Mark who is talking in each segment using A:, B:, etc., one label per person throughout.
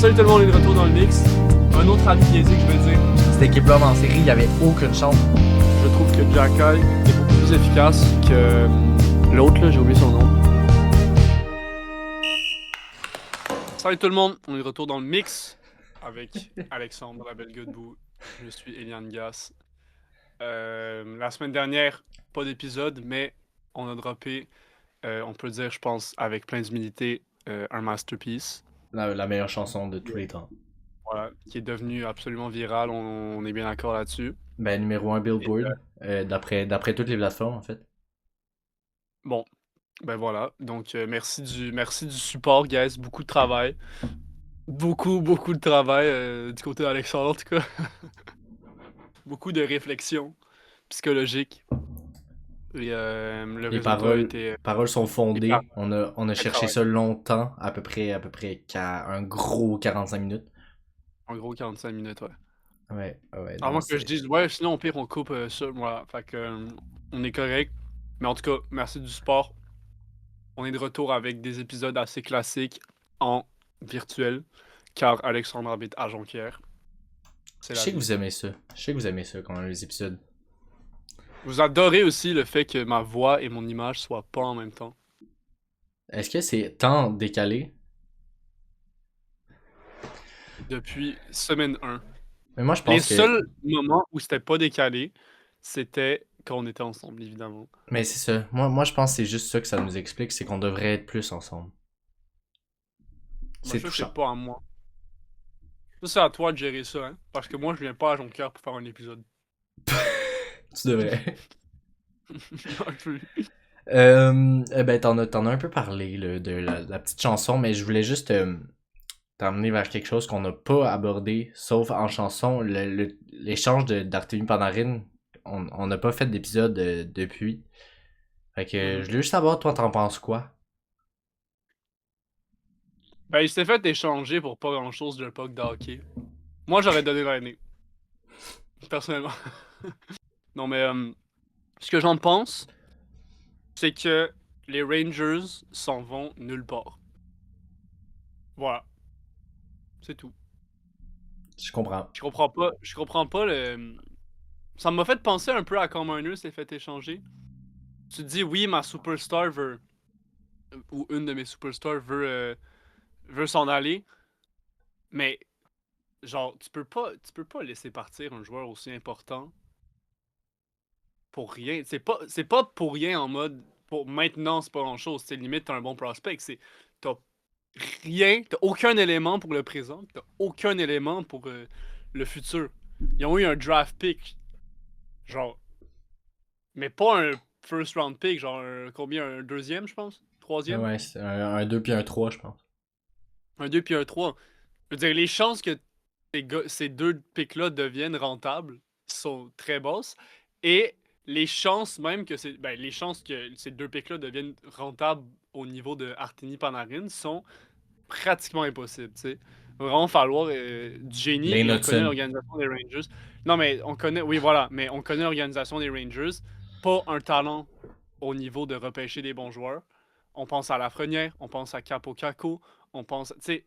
A: Salut tout le monde, on est de retour dans le mix. Un autre avis biaisé que je veux dire.
B: Cette équipe-là en série, il n'y avait aucune chance.
A: Je trouve que Jacky est beaucoup plus efficace que l'autre, là, j'ai oublié son nom. Salut tout le monde, on est de retour dans le mix avec Alexandre Labelle-Godbout. Je suis Eliane Gass. La semaine dernière, pas d'épisode, mais on a droppé, on peut dire, je pense, avec plein d'humilité, un masterpiece.
B: La meilleure chanson de tous les temps.
A: Voilà, qui est devenu absolument viral, on est bien d'accord là-dessus.
B: Ben, numéro 1 Billboard, d'après toutes les plateformes, en fait.
A: Bon, ben voilà. Donc, merci du support, guys. Beaucoup de travail. Beaucoup de travail du côté d'Alexandre, en tout cas. Beaucoup de réflexion psychologique. Et le
B: Les
A: résultat a été
B: paroles sont fondées. On a
A: très
B: cherché
A: travail.
B: ça longtemps, à peu près un gros 45 minutes.
A: En gros, 45 minutes, ouais.
B: Ouais,
A: À
B: non,
A: moins que je
B: c'est...
A: dise, ouais, sinon, au pire, on coupe ça. Voilà. Fait que, on est correct. Mais en tout cas, merci du support. On est de retour avec des épisodes assez classiques en virtuel, car Alexandre habite à Jonquière. C'est
B: Je
A: la
B: sais que
A: vie.
B: vous aimez ça. Je sais que vous aimez ça quand on a les épisodes.
A: Vous adorez aussi le fait que ma voix et mon image soient pas en même temps.
B: Est-ce que c'est tant décalé?
A: Depuis semaine 1.
B: Mais moi, je
A: Les
B: pense que...
A: seuls moments où c'était pas décalé, c'était quand on était ensemble, évidemment.
B: Mais c'est ça. Moi, je pense que c'est juste ça que ça nous explique, c'est qu'on devrait être plus ensemble.
A: Mais
B: C'est
A: ça, c'est
B: touchant.
A: pas à moi. Ça, c'est à toi de gérer ça, hein. Parce que moi, je viens pas à Jonquière pour faire un épisode.
B: Tu devrais.
A: Non plus.
B: Ben, t'en as un peu parlé là, de la petite chanson, mais je voulais juste t'emmener vers quelque chose qu'on n'a pas abordé, sauf en chanson, l'échange d'Artémis Panarin. On n'a pas fait d'épisode depuis. Fait que je voulais juste savoir, toi, t'en penses quoi?
A: Ben, il s'est fait échanger pour pas grand-chose d'un puck de hockey. Moi, j'aurais donné l'année. Personnellement. Non, mais ce que j'en pense, c'est que les Rangers s'en vont nulle part. Voilà. C'est tout.
B: Je comprends.
A: Je comprends pas le. Ça m'a fait penser un peu à quand Marner s'est fait échanger. Tu te dis, oui, ma superstar veut. Ou une de mes superstars veut s'en aller. Mais, genre, tu peux pas laisser partir un joueur aussi important pour rien. C'est pas pour rien en mode. Pour maintenant, c'est pas grand chose. C'est limite, t'as un bon prospect. T'as rien, t'as aucun élément pour le présent, t'as aucun élément pour le futur. Ils ont eu un draft pick. Genre, mais pas un first round pick, genre combien, un deuxième, je pense? Troisième?
B: Ouais, c'est un 2 puis un 3 je pense.
A: Un 2 puis un 3. Je veux dire, les chances que ces deux picks-là deviennent rentables sont très basses. Et les chances même que les chances que ces deux picks-là deviennent rentables au niveau de Artemi Panarin sont pratiquement impossibles, tu sais. Il va vraiment falloir du génie,
B: Lane
A: puis on connaît
B: Hudson.
A: l'organisation des Rangers. Non, mais on connaît, oui, voilà, mais on connaît l'organisation des Rangers. Pas un talent au niveau de repêcher des bons joueurs. On pense à Lafrenière, on pense à Capo Caco, on pense, tu sais,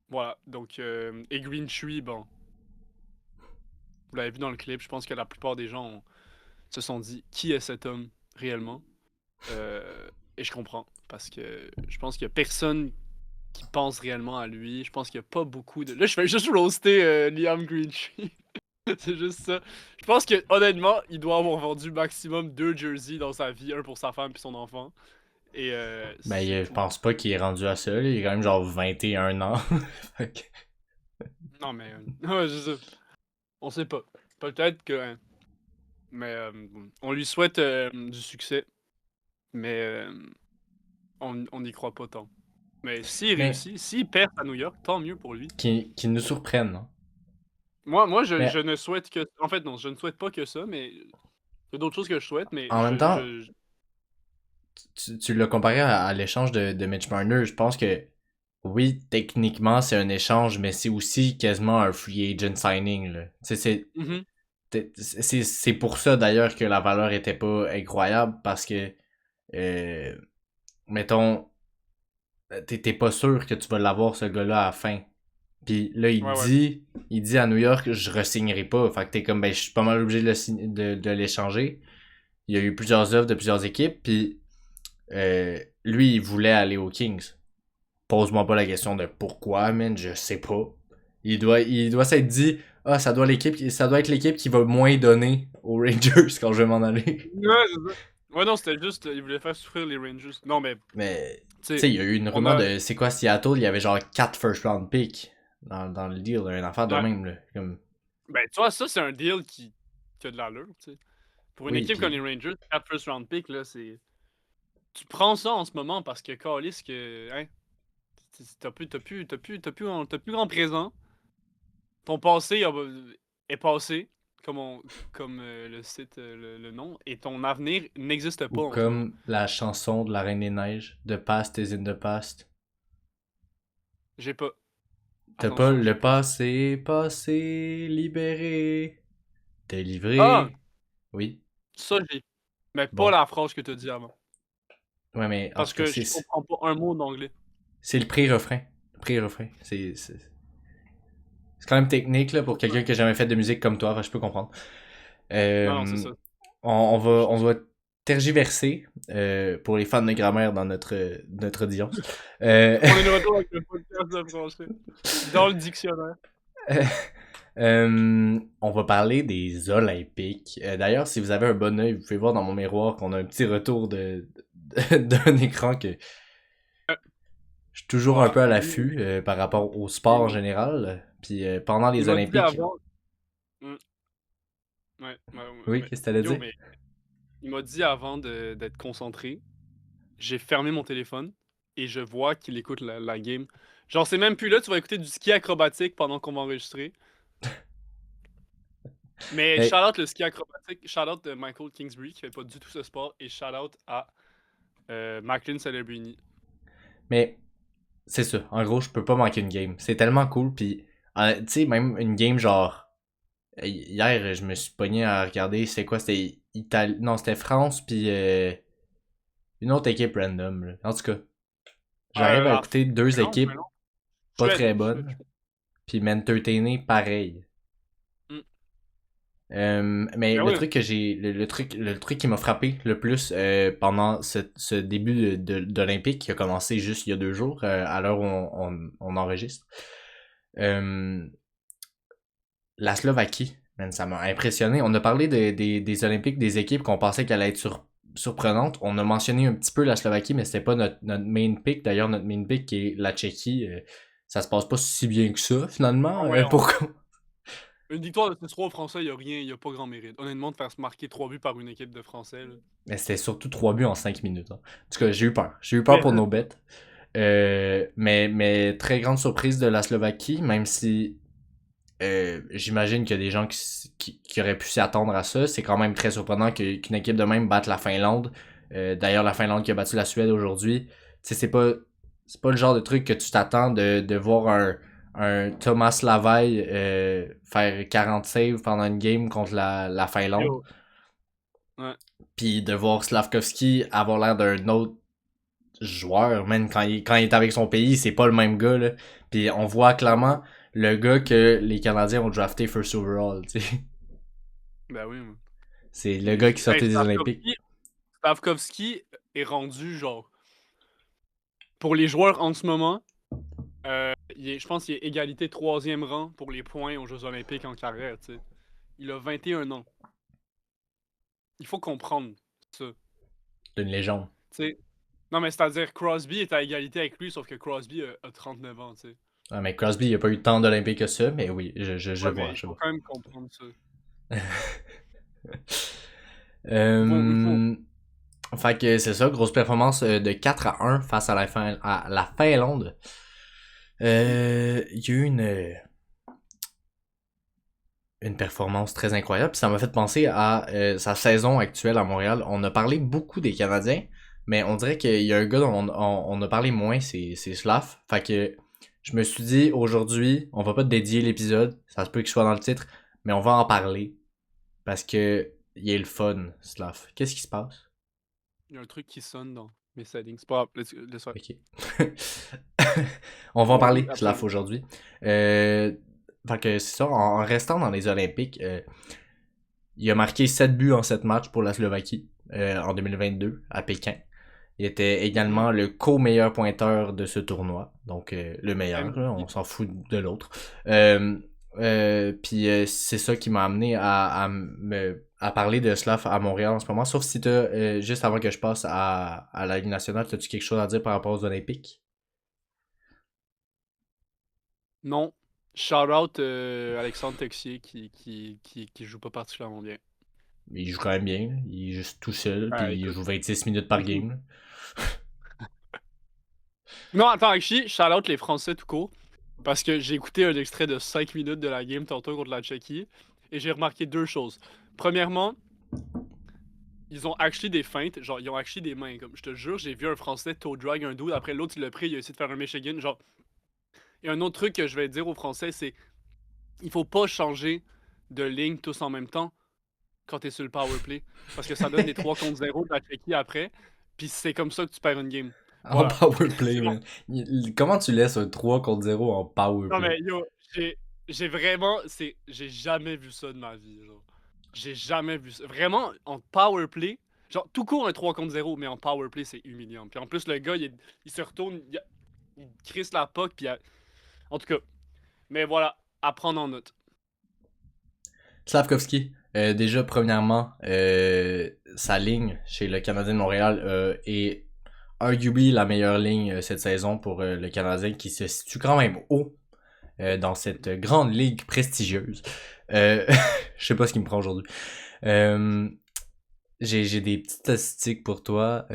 A: voilà. Donc, et Green Tree, bon, vous l'avez vu dans le clip, je pense que la plupart des gens se sont dit qui est cet homme réellement. Et je comprends, parce que je pense qu'il y a personne qui pense réellement à lui. Je pense qu'il n'y a pas beaucoup de. Là, je fais juste roaster Liam Greentree. C'est juste ça. Je pense que, honnêtement, il doit avoir vendu maximum 2 jerseys dans sa vie, un pour sa femme et son enfant. Et
B: Ben,
A: c'est
B: je
A: tout.
B: pense pas qu'il est rendu à ça, là. Il est quand même genre 21 ans. Fait que-
A: Non, mais. Ouais, c'est ça. On sait pas. Peut-être que. Mais on lui souhaite du succès. Mais on n'y croit pas tant. Mais s'il
B: Mais
A: réussit, s'il perd à New York, tant mieux pour lui.
B: qui nous surprennent, hein.
A: Moi je
B: Mais
A: ne souhaite que. En fait, non, je ne souhaite pas que ça, mais. Il y a d'autres choses que je souhaite, mais
B: en même temps, tu l'as comparé à l'échange de Mitch Marner. Je pense que oui, techniquement, c'est un échange, mais c'est aussi quasiment un free agent signing, là. Tu sais,
A: Mhm.
B: c'est pour ça d'ailleurs que la valeur était pas incroyable parce que, euh, mettons, t'es pas sûr que tu vas l'avoir, ce gars-là, à la fin. Puis là,
A: Ouais, ouais.
B: il dit à New York, je re-signerai pas. Fait que t'es comme, ben, je suis pas mal obligé de l'échanger. Il y a eu plusieurs offres de plusieurs équipes, puis lui, il voulait aller aux Kings. Pose-moi pas la question de pourquoi, man, je sais pas. Il doit s'être dit, ah, ça doit être l'équipe qui va moins donner aux Rangers quand je vais m'en aller.
A: Ouais, c'est ça. Ouais, non, c'était juste, il voulait faire souffrir les Rangers. Non, mais, tu
B: Mais, tu
A: sais,
B: sais, il y a eu une
A: on
B: rumeur
A: a.
B: de, c'est quoi, Seattle, il y avait genre 4 first round picks dans le deal, une affaire de
A: Ouais.
B: même, là. Comme,
A: Ben, tu vois, ça, c'est un deal qui a de l'allure, tu sais. Pour une
B: oui,
A: équipe comme
B: puis
A: les Rangers, 4 first round picks, là, c'est. Tu prends ça en ce moment parce que, calisse, que. Hein, t'as plus grand présent. Ton passé est passé, comme le site le nom, et ton avenir n'existe
B: ou
A: pas en ce moment.
B: comme la chanson de la Reine des Neiges, The Past is in the Past.
A: J'ai pas.
B: T'as pas
A: Attention, j'ai
B: le
A: pas ça.
B: passé libéré,
A: Ah!
B: délivré. Oui.
A: Ça, j'ai. Mais pas
B: Bon.
A: la phrase que t'as dit avant.
B: Ouais, mais en
A: Parce
B: tout cas,
A: que je comprends pas un mot d'anglais.
B: c'est le pré-refrain. Le pré-refrain. C'est quand même technique là,
A: Je
B: pour
A: vois pas.
B: quelqu'un qui a jamais fait de musique comme toi, enfin, je peux comprendre.
A: Non, non, c'est
B: Euh,
A: ça.
B: on
A: Je-
B: va tergiverser pour les fans de grammaire dans notre audience.
A: On est de retour avec le podcast de français. Dans le dictionnaire.
B: On va parler des Olympiques. D'ailleurs, si vous avez un bon œil, vous pouvez voir dans mon miroir qu'on a un petit retour d'un écran que je suis toujours un
A: Ouais,
B: peu à
A: lui,
B: l'affût par rapport au sport en
A: il,
B: général. Puis pendant
A: il
B: les
A: m'a dit
B: Olympiques,
A: avant. Hmm, ouais,
B: oui,
A: mais.
B: qu'est-ce que t'allais
A: Yo,
B: dire?
A: mais il m'a dit avant d'être concentré. J'ai fermé mon téléphone et je vois qu'il écoute la game. Genre, c'est même plus là, tu vas écouter du ski acrobatique pendant qu'on va enregistrer. Mais shout
B: Mais,
A: out le ski acrobatique, shout out de Michael Kingsbury qui fait pas du tout ce sport et shout out à Macklin Celebrini.
B: mais c'est ça. En gros, je peux pas manquer une game. C'est tellement cool. Puis, tu sais, même une game genre. Hier, je me suis pogné à regarder, c'est quoi? C'était Italie. Non, c'était France, puis une autre équipe random, là. En tout cas, j'arrive à
A: La
B: écouter deux
A: Finlande, mais
B: équipes
A: non.
B: pas très
A: Suède,
B: bonnes,
A: je pense.
B: puis m'entertainer pareil.
A: Hmm.
B: Mais
A: Ben
B: le
A: oui.
B: truc que j'ai. Le truc qui m'a frappé le plus pendant ce début d'Olympique qui a commencé juste il y a 2 jours, à l'heure où on enregistre, euh, la Slovaquie, man, ça m'a impressionné. On a parlé des Olympiques, des équipes qu'on pensait qu'elles allaient être surprenantes. On a mentionné un petit peu la Slovaquie, mais c'était pas notre main pick. D'ailleurs, notre main pick qui est la Tchéquie, ça se passe pas si bien que ça, finalement.
A: Ah ouais,
B: Pourquoi?
A: une victoire de ces 3 Français, il y a rien, il y a pas grand mérite. Honnêtement, de faire se marquer 3 buts par une équipe de Français, là.
B: Mais c'était surtout 3 buts en 5 minutes, hein. En tout cas, j'ai eu peur. J'ai eu peur
A: Mais,
B: pour nos bêtes. Mais très grande surprise de la Slovaquie, même si j'imagine qu'il y a des gens qui auraient pu s'y attendre à ça. C'est quand même très surprenant qu'une équipe de même batte la Finlande. D'ailleurs, la Finlande qui a battu la Suède aujourd'hui. Tu sais, c'est pas le genre de truc que tu t'attends de voir un Thomas Lavaille faire 40 saves pendant une game contre la Finlande.
A: yo, ouais.
B: Puis de voir Slavkovski avoir l'air d'un autre joueur, même quand il est avec son pays, c'est pas le même gars, là. Puis on voit clairement le gars que les Canadiens ont drafté first overall, tu sais.
A: Ben oui, moi.
B: C'est le gars qui
A: Hey,
B: sortait des Olympiques.
A: Slavkovski est rendu, genre, pour les joueurs en ce moment, je pense qu'il est égalité troisième rang pour les points aux Jeux Olympiques en carrière, tu sais. Il a 21 ans. Il faut comprendre ça.
B: C'est une légende.
A: Tu sais. Non, mais c'est-à-dire Crosby est à égalité avec lui, sauf que Crosby a 39 ans, tu sais.
B: Ah, mais Crosby, il a pas eu tant d'Olympiques que ça, mais oui, je
A: Ouais,
B: vois,
A: mais il
B: je
A: faut
B: vois.
A: quand même comprendre ça. Il faut.
B: Euh, Fait que c'est ça, grosse performance de 4-1 face à à la Finlande. Il y a eu une performance très incroyable. Puis ça m'a fait penser à sa saison actuelle à Montréal. On a parlé beaucoup des Canadiens, mais on dirait qu'il y a un gars dont on a parlé moins, c'est Slav. Fait que je me suis dit, aujourd'hui, on va pas dédier l'épisode, ça se peut qu'il soit dans le titre, mais on va en parler. Parce que il est le fun, Slav. Qu'est-ce qui se passe?
A: Il y a un truc qui sonne dans. Mes settings. C'est pas grave, laisse faire.
B: Ok. On va en
A: Oui,
B: parler, Slav,
A: absolument.
B: aujourd'hui. Fait que c'est ça, en restant dans les Olympiques, il a marqué 7 buts en 7 matchs pour la Slovaquie en 2022 à Pékin. Il était
A: Mhm.
B: également le co-meilleur pointeur de ce tournoi. Donc le meilleur, là, on
A: MVP.
B: s'en fout de l'autre. Euh, Puis c'est ça qui m'a amené à parler de Slav à Montréal en ce moment. Sauf si t'as, juste avant que je passe à la Ligue nationale, as-tu quelque chose à dire par rapport aux Olympiques?
A: Non. Shout out Alexandre Texier qui joue pas particulièrement bien.
B: Il joue quand même bien, là. Il est juste tout seul, puis
A: Ouais,
B: il
A: écoute.
B: joue 26 minutes par game, là.
A: Non, attends, actually, shout out les Français tout court. Parce que j'ai écouté un extrait de 5 minutes de la game tantôt contre la Tchéquie. Et j'ai remarqué deux choses. Premièrement, ils ont actually des feintes. Genre, ils ont actually des mains. Comme, je te jure, j'ai vu un Français toe drag un dude. Après, l'autre, il l'a pris. Il a essayé de faire un Michigan. Genre, et un autre truc que je vais dire aux Français, c'est il faut pas changer de ligne tous en même temps quand t'es sur le power play. Parce que ça donne des 3 contre 0 de la Tchéquie après. Puis c'est comme ça que tu perds une game.
B: En
A: Voilà.
B: powerplay,
A: C'est bon.
B: man. Comment tu laisses un 3 contre 0 en
A: Non,
B: powerplay?
A: mais yo, j'ai vraiment. J'ai jamais vu ça de ma vie. Genre. J'ai jamais vu ça. Vraiment, en power play, genre tout court un 3 contre 0, mais en power play, c'est humiliant. Puis en plus, le gars, il se retourne, il crisse la puck, puis en tout cas. Mais voilà, à prendre en note.
B: Slavkovski, déjà, premièrement, sa ligne chez le Canadien de Montréal est arguably la meilleure ligne cette saison pour le Canadien qui se situe quand même haut dans cette grande ligue prestigieuse. Euh, je sais pas ce qui me prend aujourd'hui. Euh, j'ai des petites statistiques pour toi.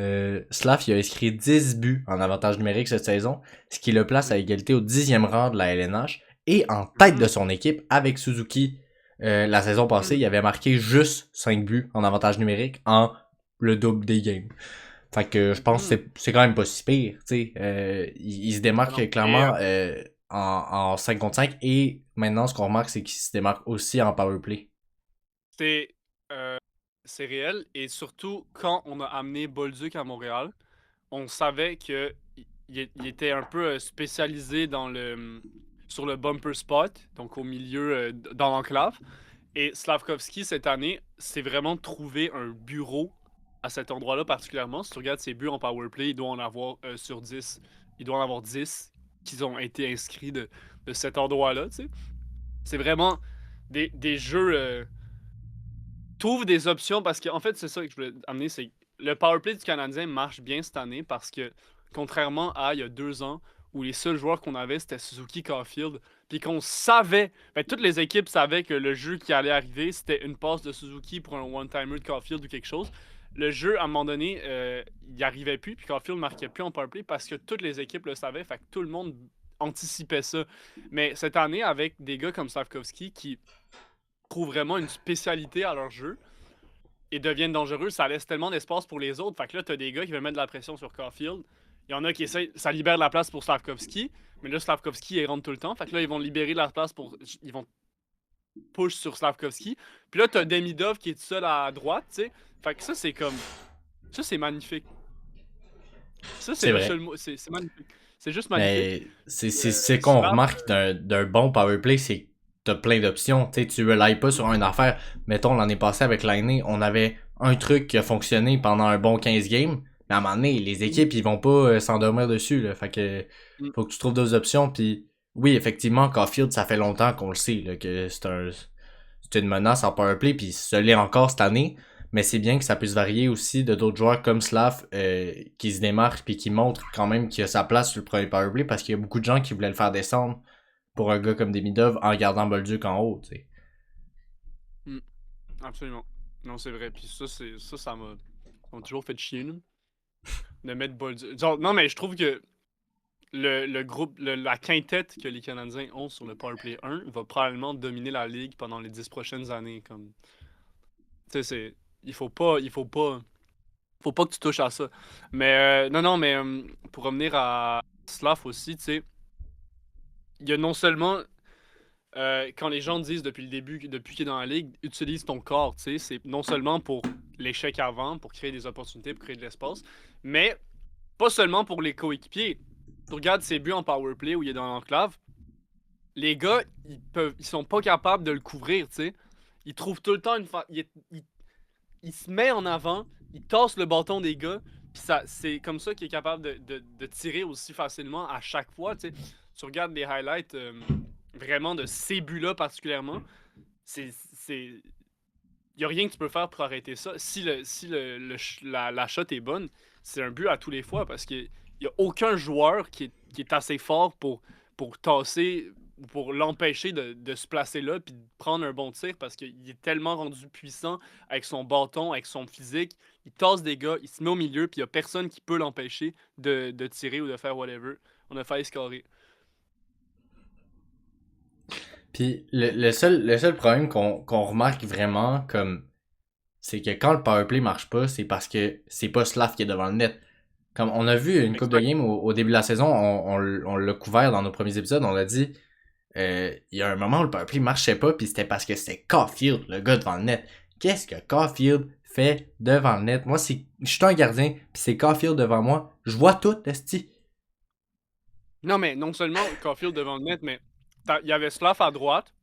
B: Slav, il a inscrit 10 buts en avantage numérique cette saison, ce qui le place à égalité au 10e rang de la LNH et en tête de
A: Mhm.
B: son équipe avec Suzuki. La saison passée,
A: Mhm.
B: il avait marqué juste 5 buts en avantage numérique en le double des games. Fait que je pense que
A: Mhm.
B: c'est quand même pas si pire. Il se
A: Ah non.
B: démarque
A: Et
B: clairement en 5 contre 5 et maintenant ce qu'on remarque c'est qu'il se démarque aussi en powerplay.
A: c'est euh, c'est réel. Et surtout, quand on a amené Bolduc à Montréal, on savait que il était un peu spécialisé sur le bumper spot, donc au milieu, dans l'enclave. Et Slavkovski, cette année, s'est vraiment trouvé un bureau à cet endroit-là particulièrement. Si tu regardes ses buts en powerplay, il doit en avoir sur 10. Il doit en avoir 10 qui ont été inscrits de cet endroit-là, tu sais. C'est vraiment des jeux... Trouve des options parce qu'en fait, c'est ça que je voulais amener, c'est que le powerplay du Canadien marche bien cette année parce que, contrairement à il y a 2 ans, où les seuls joueurs qu'on avait, c'était Suzuki Caulfield, puis qu'on savait, ben, toutes les équipes savaient que le jeu qui allait arriver, c'était une passe de Suzuki pour un one-timer de Caulfield ou quelque chose. Le jeu, à un moment donné, il n'y arrivait plus, puis Caulfield marquait plus en powerplay parce que toutes les équipes le savaient, fait que tout le monde anticipait ça. Mais cette année, avec des gars comme Slavkovski qui trouvent vraiment une spécialité à leur jeu et deviennent dangereux, ça laisse tellement d'espace pour les autres. Fait que là, t'as des gars qui veulent mettre de la pression sur Caulfield. Il y en a qui essayent, ça libère de la place pour Slavkovski, mais là, Slavkovski, il rentre tout le temps. Fait que là, ils vont libérer de la place pour. Ils vont push sur Slavkovski. Puis là, t'as Demidov qui est tout seul à droite, tu sais. Fait que ça, c'est comme. Ça, c'est magnifique. Ça, c'est
B: C'est
A: le
B: vrai.
A: seul mot. C'est magnifique. C'est juste magnifique.
B: Mais c'est
A: Puis,
B: c'est qu'on
A: Slav.
B: remarque d'un bon powerplay, c'est que t'as plein d'options. Tu relies pas sur une affaire. Mettons, l'année passée avec l'année, on avait un truc qui a fonctionné pendant un bon 15 games. Mais à un moment donné, les équipes, ils vont pas s'endormir dessus. Là. Fait que faut que tu trouves d'autres options. Puis oui, effectivement, Caulfield, ça fait longtemps qu'on le sait là, que c'est une menace en powerplay. Puis ce l'est encore cette année. Mais c'est bien que ça puisse varier aussi de d'autres joueurs comme Slav qui se démarquent puis qui montrent quand même qu'il a sa place sur le premier powerplay parce qu'il y a beaucoup de gens qui voulaient le faire descendre pour un gars comme Demidov en gardant Bolduc en haut, tu sais.
A: Mm, absolument. Non, c'est vrai. Puis ça m'a toujours fait chier, là, de mettre Bolduc. Genre, non, mais je trouve que le groupe, la quintette que les Canadiens ont sur le Powerplay 1 va probablement dominer la ligue pendant les 10 prochaines années. Comme, tu sais, il faut pas, faut pas que tu touches à ça. Mais non, non, mais pour revenir à Slav aussi, tu sais, il y a non seulement quand les gens disent depuis le début, depuis qu'il est dans la ligue, utilise ton corps, tu sais, c'est non seulement pour l'échec avant, pour créer des opportunités, pour créer de l'espace, mais pas seulement pour les coéquipiers. Tu regardes ses buts en powerplay où il est dans l'enclave. Les gars, ils sont pas capables de le couvrir, tu sais. Ils trouvent tout le temps il se met en avant, il tasse le bâton des gars, puis c'est comme ça qu'il est capable de tirer aussi facilement à chaque fois, tu sais. Tu regardes les highlights vraiment de ces buts-là particulièrement, c'est. Il n'y a rien que tu peux faire pour arrêter ça. La shot est bonne, c'est un but à tous les fois parce qu'il n'y a aucun joueur qui est assez fort pour tasser ou pour l'empêcher de se placer là puis de prendre un bon tir parce qu'il est tellement rendu puissant avec son bâton, avec son physique. Il tasse des gars, il se met au milieu puis il n'y a personne qui peut l'empêcher de tirer ou de faire whatever. On a failli scorer.
B: Puis le seul problème qu'on remarque vraiment, comme, c'est que quand le powerplay marche pas, c'est parce que c'est pas Slav qui est devant le net. Comme on a vu une coupe de
A: Exact.
B: game au début de la saison, on l'a couvert dans nos premiers épisodes, on l'a dit, il y a un moment où le powerplay marchait pas, puis c'était parce que c'était Caulfield, le gars devant le net. Qu'est-ce que Caulfield fait devant le net? Moi, je suis un gardien, puis c'est Caulfield devant moi, je vois tout, esti.
A: Non, mais non seulement Caulfield devant le net, mais il y avait Slav à droite.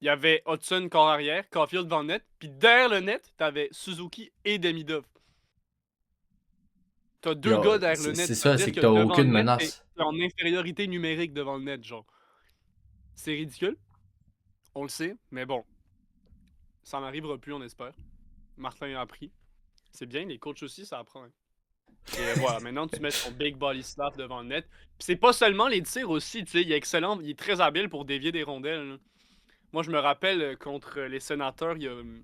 A: Il y avait Hudson corps arrière, Caulfield devant le net, puis derrière le net, t'avais Suzuki et Demidov. T'as deux gars derrière le net,
B: C'est
A: ça veut
B: ça,
A: dire
B: c'est que
A: que
B: t'as
A: devant le
B: aucune
A: net, t'es
B: menace.
A: en infériorité numérique devant le net, genre. C'est ridicule, on le sait, mais bon, ça n'arrivera plus, on espère. Martin a appris. C'est bien, les coachs aussi, ça apprend. Hein. Et voilà, maintenant tu mets ton big body slap devant le net. Puis c'est pas seulement les tirs aussi, tu sais, il est excellent, il est très habile pour dévier des rondelles. Là. Moi, je me rappelle contre les sénateurs il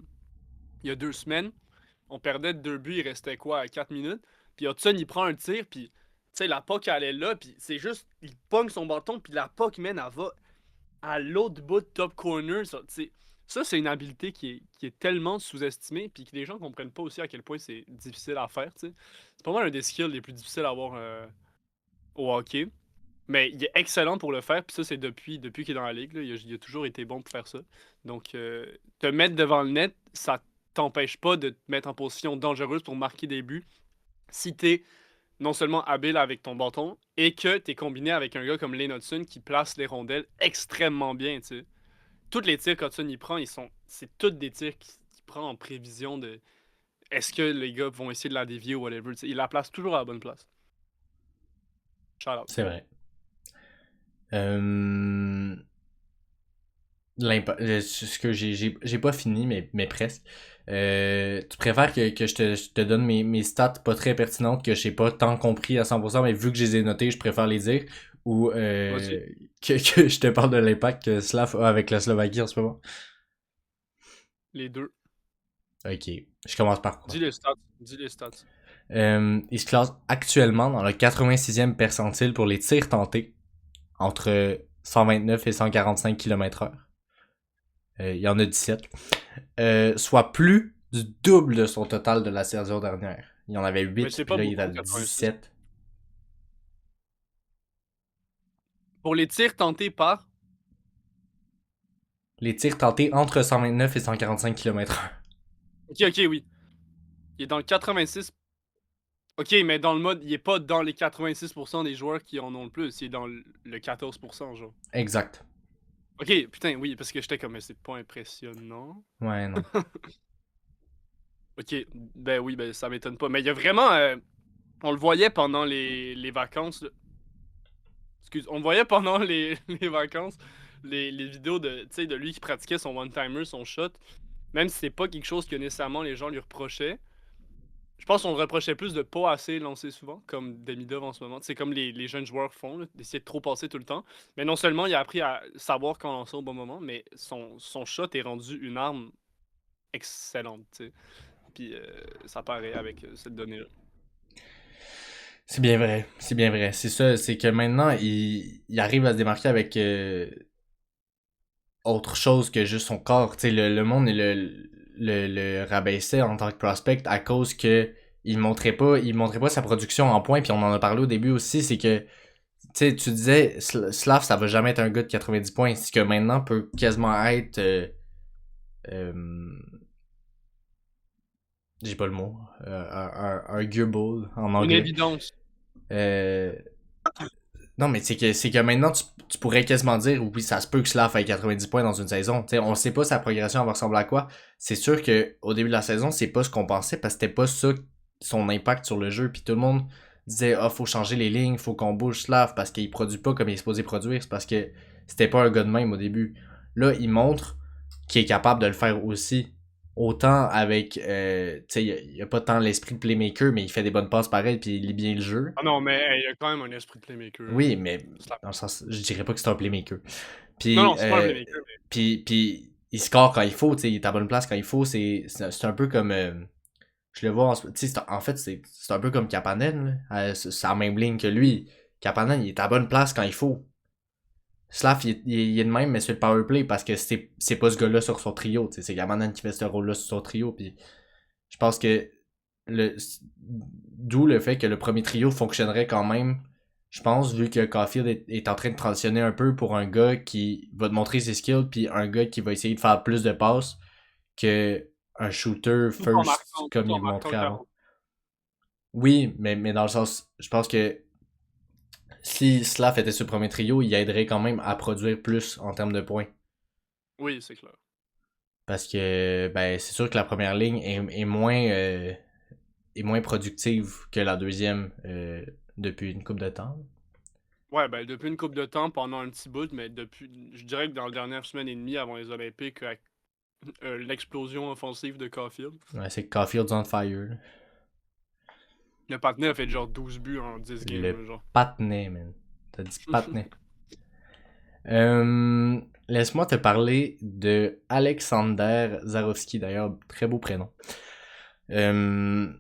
A: y a 2 semaines. On perdait de 2 buts, il restait quoi, à 4 minutes. Puis Hudson, il prend un tir, puis, tu sais, la puck, elle est là, puis c'est juste, il pogne son bâton, puis la puck, man, elle va à l'autre bout de top corner. Ça, c'est une habileté qui est tellement sous-estimée, puis que les gens comprennent pas aussi à quel point c'est difficile à faire, tu sais. C'est pas mal un des skills les plus difficiles à avoir au hockey. Mais il est excellent pour le faire, puis ça, c'est depuis qu'il est dans la ligue. Là. Il a toujours été bon pour faire ça. Donc, te mettre devant le net, ça t'empêche pas de te mettre en position dangereuse pour marquer des buts si t'es non seulement habile avec ton bâton et que t'es combiné avec un gars comme Lane Hudson qui place les rondelles extrêmement bien, tu sais. Tous les tirs qu'Hudson il prend, c'est tous des tirs qu'il prend en prévision de est-ce que les gars vont essayer de la dévier ou whatever. Tu sais. Il la place toujours à la bonne place. Shout out.
B: C'est vrai. Euh... Ce que j'ai pas fini, mais presque. Tu préfères que je te donne mes stats pas très pertinentes que j'ai pas tant compris à 100%, mais vu que je les ai notées, je préfère les dire, ou
A: Vas-y,
B: que je te parle de l'impact que Slav a avec la Slovaquie en ce moment?
A: les deux.
B: Ok, je commence par quoi?
A: Dis les stats. Dis les stats.
B: Il se classe actuellement dans le 86e percentile pour les tirs tentés, entre 129 et 145 km/h. Il y en a 17. Soit plus du double de son total de la saison dernière. Il y en avait
A: Mais
B: 8,
A: c'est
B: puis
A: pas
B: là, il est à
A: beaucoup, 86.
B: 17.
A: Pour les tirs tentés par.
B: Les tirs tentés entre 129 et 145 km/h.
A: Ok, ok, oui. Il est dans le 86. Ok, mais dans le mode, il est pas dans les 86% des joueurs qui en ont le plus. Il est dans le 14%, genre.
B: Exact.
A: Ok, putain, oui, parce que j'étais comme, mais c'est pas impressionnant.
B: Ouais, non.
A: Ok, ben oui, ben ça m'étonne pas. Mais il y a vraiment. On le voyait pendant les vacances. Là. Excuse, on le voyait pendant les vacances. Les vidéos de lui qui pratiquait son one-timer, son shot. Même si c'est pas quelque chose que nécessairement les gens lui reprochaient. Je pense qu'on reprochait plus de pas assez lancer souvent, comme Demidov en ce moment. C'est comme les jeunes joueurs font, là, d'essayer de trop passer tout le temps. Mais non seulement il a appris à savoir quand lancer au bon moment, mais son shot est rendu une arme excellente. T'sais. Puis ça paraît avec cette donnée-là.
B: C'est bien vrai. C'est bien vrai. C'est ça. C'est que maintenant, il arrive à se démarquer avec autre chose que juste son corps. Tu sais, le monde le rabaissait en tant que prospect à cause que il montrait pas sa production en points. Puis on en a parlé au début aussi. C'est que tu sais, tu disais, Slav, ça va jamais être un gars de 90 points. Ce que maintenant peut quasiment être. Euh, j'ai pas le mot. Un Gurball en
A: Une
B: anglais.
A: évidence.
B: Euh, Non, mais c'est que maintenant, tu pourrais quasiment dire, oui, ça se peut que Slav ait 90 points dans une saison. T'sais, on sait pas sa progression elle va ressembler à quoi. C'est sûr que au début de la saison, c'est pas ce qu'on pensait parce que c'était pas ça son impact sur le jeu. Puis tout le monde disait, faut changer les lignes, faut qu'on bouge Slav parce qu'il produit pas comme il est supposé produire. C'est parce que c'était pas un gars de même au début. Là, il montre qu'il est capable de le faire aussi. Autant avec, tu sais, il a pas tant l'esprit de playmaker, mais il fait des bonnes passes pareilles puis il lit bien le jeu.
A: Ah non, mais hey, il y a quand même un esprit de playmaker.
B: Oui, mais
A: Slap.
B: dans le sens, je dirais pas que c'est un playmaker.
A: Non,
B: Puis,
A: non, c'est pas un playmaker, mais
B: puis il score quand il faut, tu sais, il est à bonne place quand il faut. C'est un peu comme, je le vois, tu sais, en fait, c'est un peu comme Kapanen, là. C'est la même ligne que lui. Kapanen, il est à bonne place quand il faut. Slav, il est de même, mais sur le powerplay, parce que c'est pas ce gars-là sur son trio, tu sais, c'est Kapanen qui fait ce rôle-là sur son trio, puis je pense que le d'où le fait que le premier trio fonctionnerait quand même, je pense, vu que Caulfield est en train de transitionner un peu pour un gars qui va te montrer ses skills, puis un gars qui va essayer de faire plus de passes que un shooter first comme
A: tout en
B: il le
A: marquant
B: montrait avant.
A: 40.
B: Oui, mais dans le sens, je pense que si Slav était sur le premier trio, il aiderait quand même à produire plus en termes de points.
A: Oui, c'est clair.
B: Parce que ben c'est sûr que la première ligne est moins productive que la deuxième depuis une couple de temps.
A: Ouais, ben depuis une couple de temps, pendant un petit bout, mais depuis, je dirais que dans la dernière semaine et demie avant les Olympiques, avec l'explosion offensive de Caulfield,
B: Ouais, c'est Caulfield's on fire. Là.
A: le patinet a fait genre 12 buts en 10 games,
B: Le
A: là, genre.
B: patinet, man. T'as dit patinet. Euh, Laisse-moi te parler de Alexander Zarovski, d'ailleurs, très beau prénom. Euh,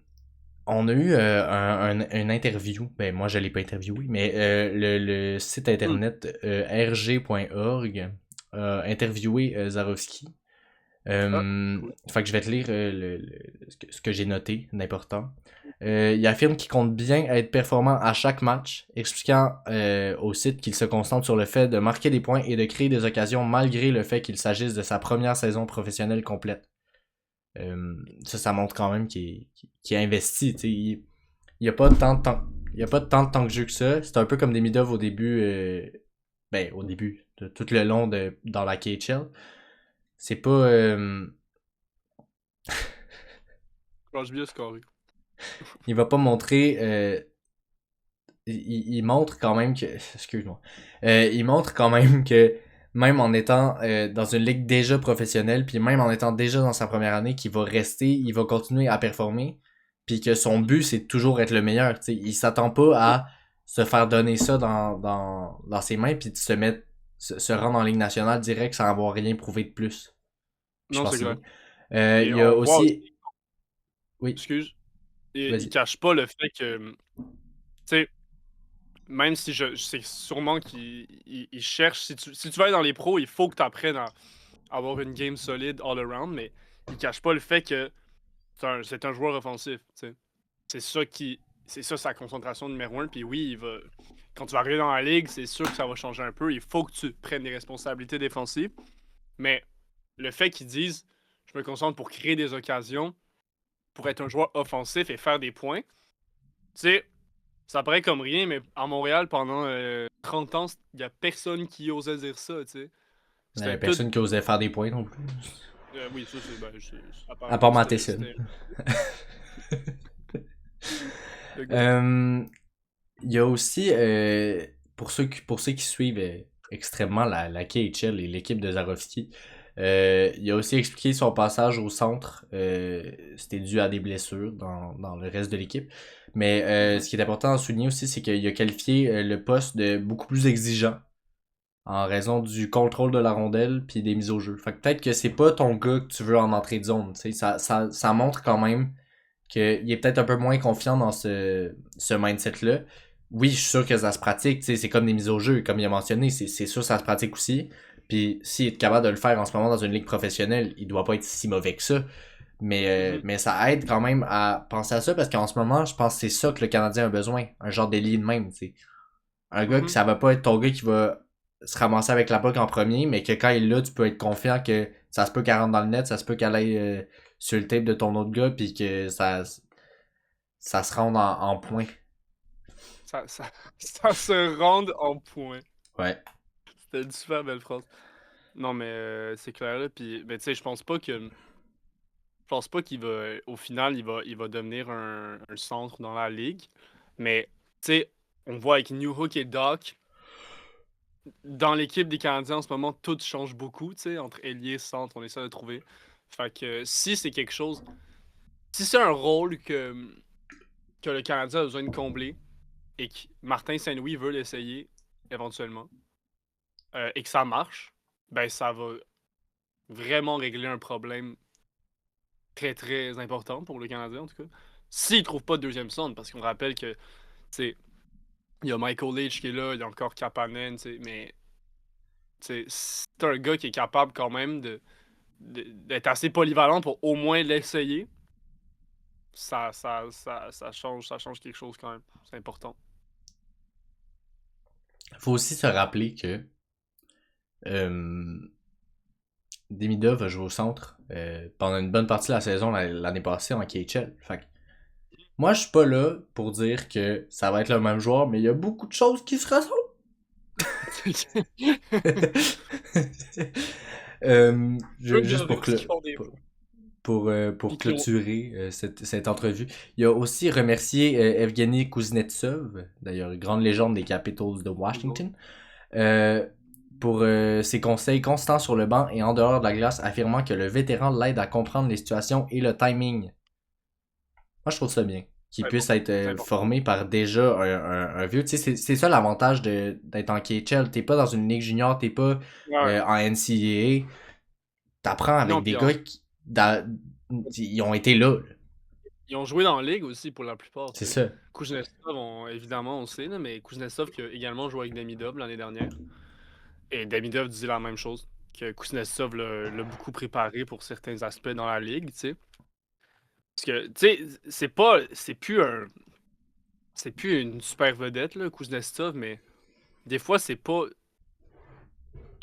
B: on a eu une interview, ben moi je l'ai pas interviewé, mais le site
A: Hmm.
B: internet rg.org a interviewé Zarovski.
A: Ah, cool.
B: Fait que je vais te lire ce que j'ai noté d'important. Il affirme qu'il compte bien être performant à chaque match, expliquant au site qu'il se concentre sur le fait de marquer des points et de créer des occasions malgré le fait qu'il s'agisse de sa première saison professionnelle complète. Ça montre quand même qu'il est investi. Il n'y a pas tant de temps. Il y a pas tant de temps de jeu que ça. C'est un peu comme des mid-off au début. Ben, au début. Tout le long dans la KHL. C'est pas.
A: Crosby a scoré.
B: Il va pas montrer. Il montre quand même que. Excuse-moi. Il montre quand même que même en étant dans une ligue déjà professionnelle, puis même en étant déjà dans sa première année, qu'il va rester, il va continuer à performer, puis que son but c'est toujours être le meilleur. T'sais. Il s'attend pas à se faire donner ça dans ses mains, puis de se rendre en ligue nationale direct sans avoir rien prouvé de plus. Puis je
A: Non,
B: pense
A: c'est
B: que c'est
A: clair.
B: bien.
A: Et
B: Il y a
A: on voit aussi,
B: aussi. Oui,
A: excuse, il
B: vas-y.
A: cache pas le fait que, tu sais, même si je sais sûrement qu'il il cherche, si tu vas aller dans les pros, il faut que tu apprennes à avoir une game solide all around, mais il cache pas le fait que c'est un joueur offensif, tu sais. C'est ça qui. C'est ça sa concentration numéro un. Puis oui, quand tu vas arriver dans la ligue, c'est sûr que ça va changer un peu. Il faut que tu prennes des responsabilités défensives. Mais le fait qu'ils disent je me concentre pour créer des occasions, pour être un joueur offensif et faire des points, tu sais, ça paraît comme rien, mais à Montréal, pendant 30 ans, il n'y a personne qui osait dire ça, tu sais.
B: Il y a
A: C'était tout.
B: personne qui osait faire des points non plus.
A: Oui, ça, c'est. Ben,
B: À part
A: apparemment,
B: Matheson.
A: c'était le gars.
B: Euh, Il y a aussi, pour ceux qui suivent extrêmement la KHL et l'équipe de Zarovski, il a aussi expliqué son passage au centre. C'était dû à des blessures dans le reste de l'équipe. Mais
A: Mhm.
B: ce qui est important à souligner aussi, c'est qu'il a qualifié le poste de beaucoup plus exigeant en raison du contrôle de la rondelle puis des mises au jeu. Fait que peut-être que c'est pas ton gars que tu veux en entrée de zone. Ça montre quand même qu'il est peut-être un peu moins confiant dans ce mindset-là. Oui, je suis sûr que ça se pratique, c'est comme des mises au jeu, comme il a mentionné, c'est sûr que ça se pratique aussi. Puis s'il est capable de le faire en ce moment dans une ligue professionnelle, il doit pas être si mauvais que ça.
A: Mhm.
B: Mais ça aide quand même à penser à ça parce qu'en ce moment, je pense que c'est ça que le Canadien a besoin. Un genre d'ailier de même, t'sais. Un gars que
A: Mhm.
B: ça va pas être ton gars qui va se ramasser avec la puck en premier, mais que quand il est là, tu peux être confiant que ça se peut qu'elle rentre dans le net, ça se peut qu'elle aille sur le tape de ton autre gars, puis que ça se rende en point.
A: ça se rende en point.
B: Ouais.
A: C'était une super belle phrase. Non, mais c'est clair, là. Puis, ben, tu sais, je pense pas qu'il va, au final, il va devenir un centre dans la ligue. Mais, tu sais, on voit avec New Hook et Doc, dans l'équipe des Canadiens en ce moment, tout change beaucoup, tu sais, entre ailier, centre, on essaie de trouver. Fait que si c'est quelque chose, si c'est un rôle que le Canadien a besoin de combler et que Martin Saint-Louis veut l'essayer éventuellement, et que ça marche, ben ça va vraiment régler un problème très très important pour le Canadien en tout cas. S'il trouve pas de deuxième centre, parce qu'on rappelle que, tu sais, il y a Michael Leach qui est là, il y a encore Kapanen, tu sais, mais tu sais, c'est un gars qui est capable quand même d'être assez polyvalent pour au moins l'essayer. Ça change quelque chose quand même. C'est important.
B: Faut aussi se rappeler que euh, Demidov a joué au centre pendant une bonne partie de la saison l'année passée en KHL. Fait que moi, je suis pas là pour dire que ça va être le même joueur, mais il y a beaucoup de choses qui se ressemblent.
A: Peu de
B: Juste
A: garder ce qu'ils font des fois.
B: pour
A: Puis qui ont.
B: clôturer cette entrevue, il a aussi remercié Evgeny Kuznetsov, d'ailleurs grande légende des Capitals de Washington, euh, pour ses conseils constants sur le banc et en dehors de la glace, affirmant que le vétéran l'aide à comprendre les situations et le timing. Moi, je trouve ça bien. Qu'il
A: C'est
B: puisse
A: important.
B: être
A: C'est important.
B: formé par déjà un vieux. Tu sais, c'est ça l'avantage d'être en KHL. T'es pas dans une ligue junior, t'es pas
A: Ouais.
B: en NCAA. T'apprends avec
A: Non,
B: des
A: puis
B: gars qui ils ont été là.
A: ils ont joué dans la ligue aussi pour la plupart,
B: C'est
A: tu sais.
B: ça.
A: Kuznetsov, évidemment, on sait, là, mais Kuznetsov qui a également joué avec Demidov l'année dernière. Et Demidov disait la même chose, que Kuznetsov l'a beaucoup préparé pour certains aspects dans la ligue, tu sais. Parce que, tu sais, c'est plus une super vedette, là, Kuznetsov, mais des fois, c'est pas.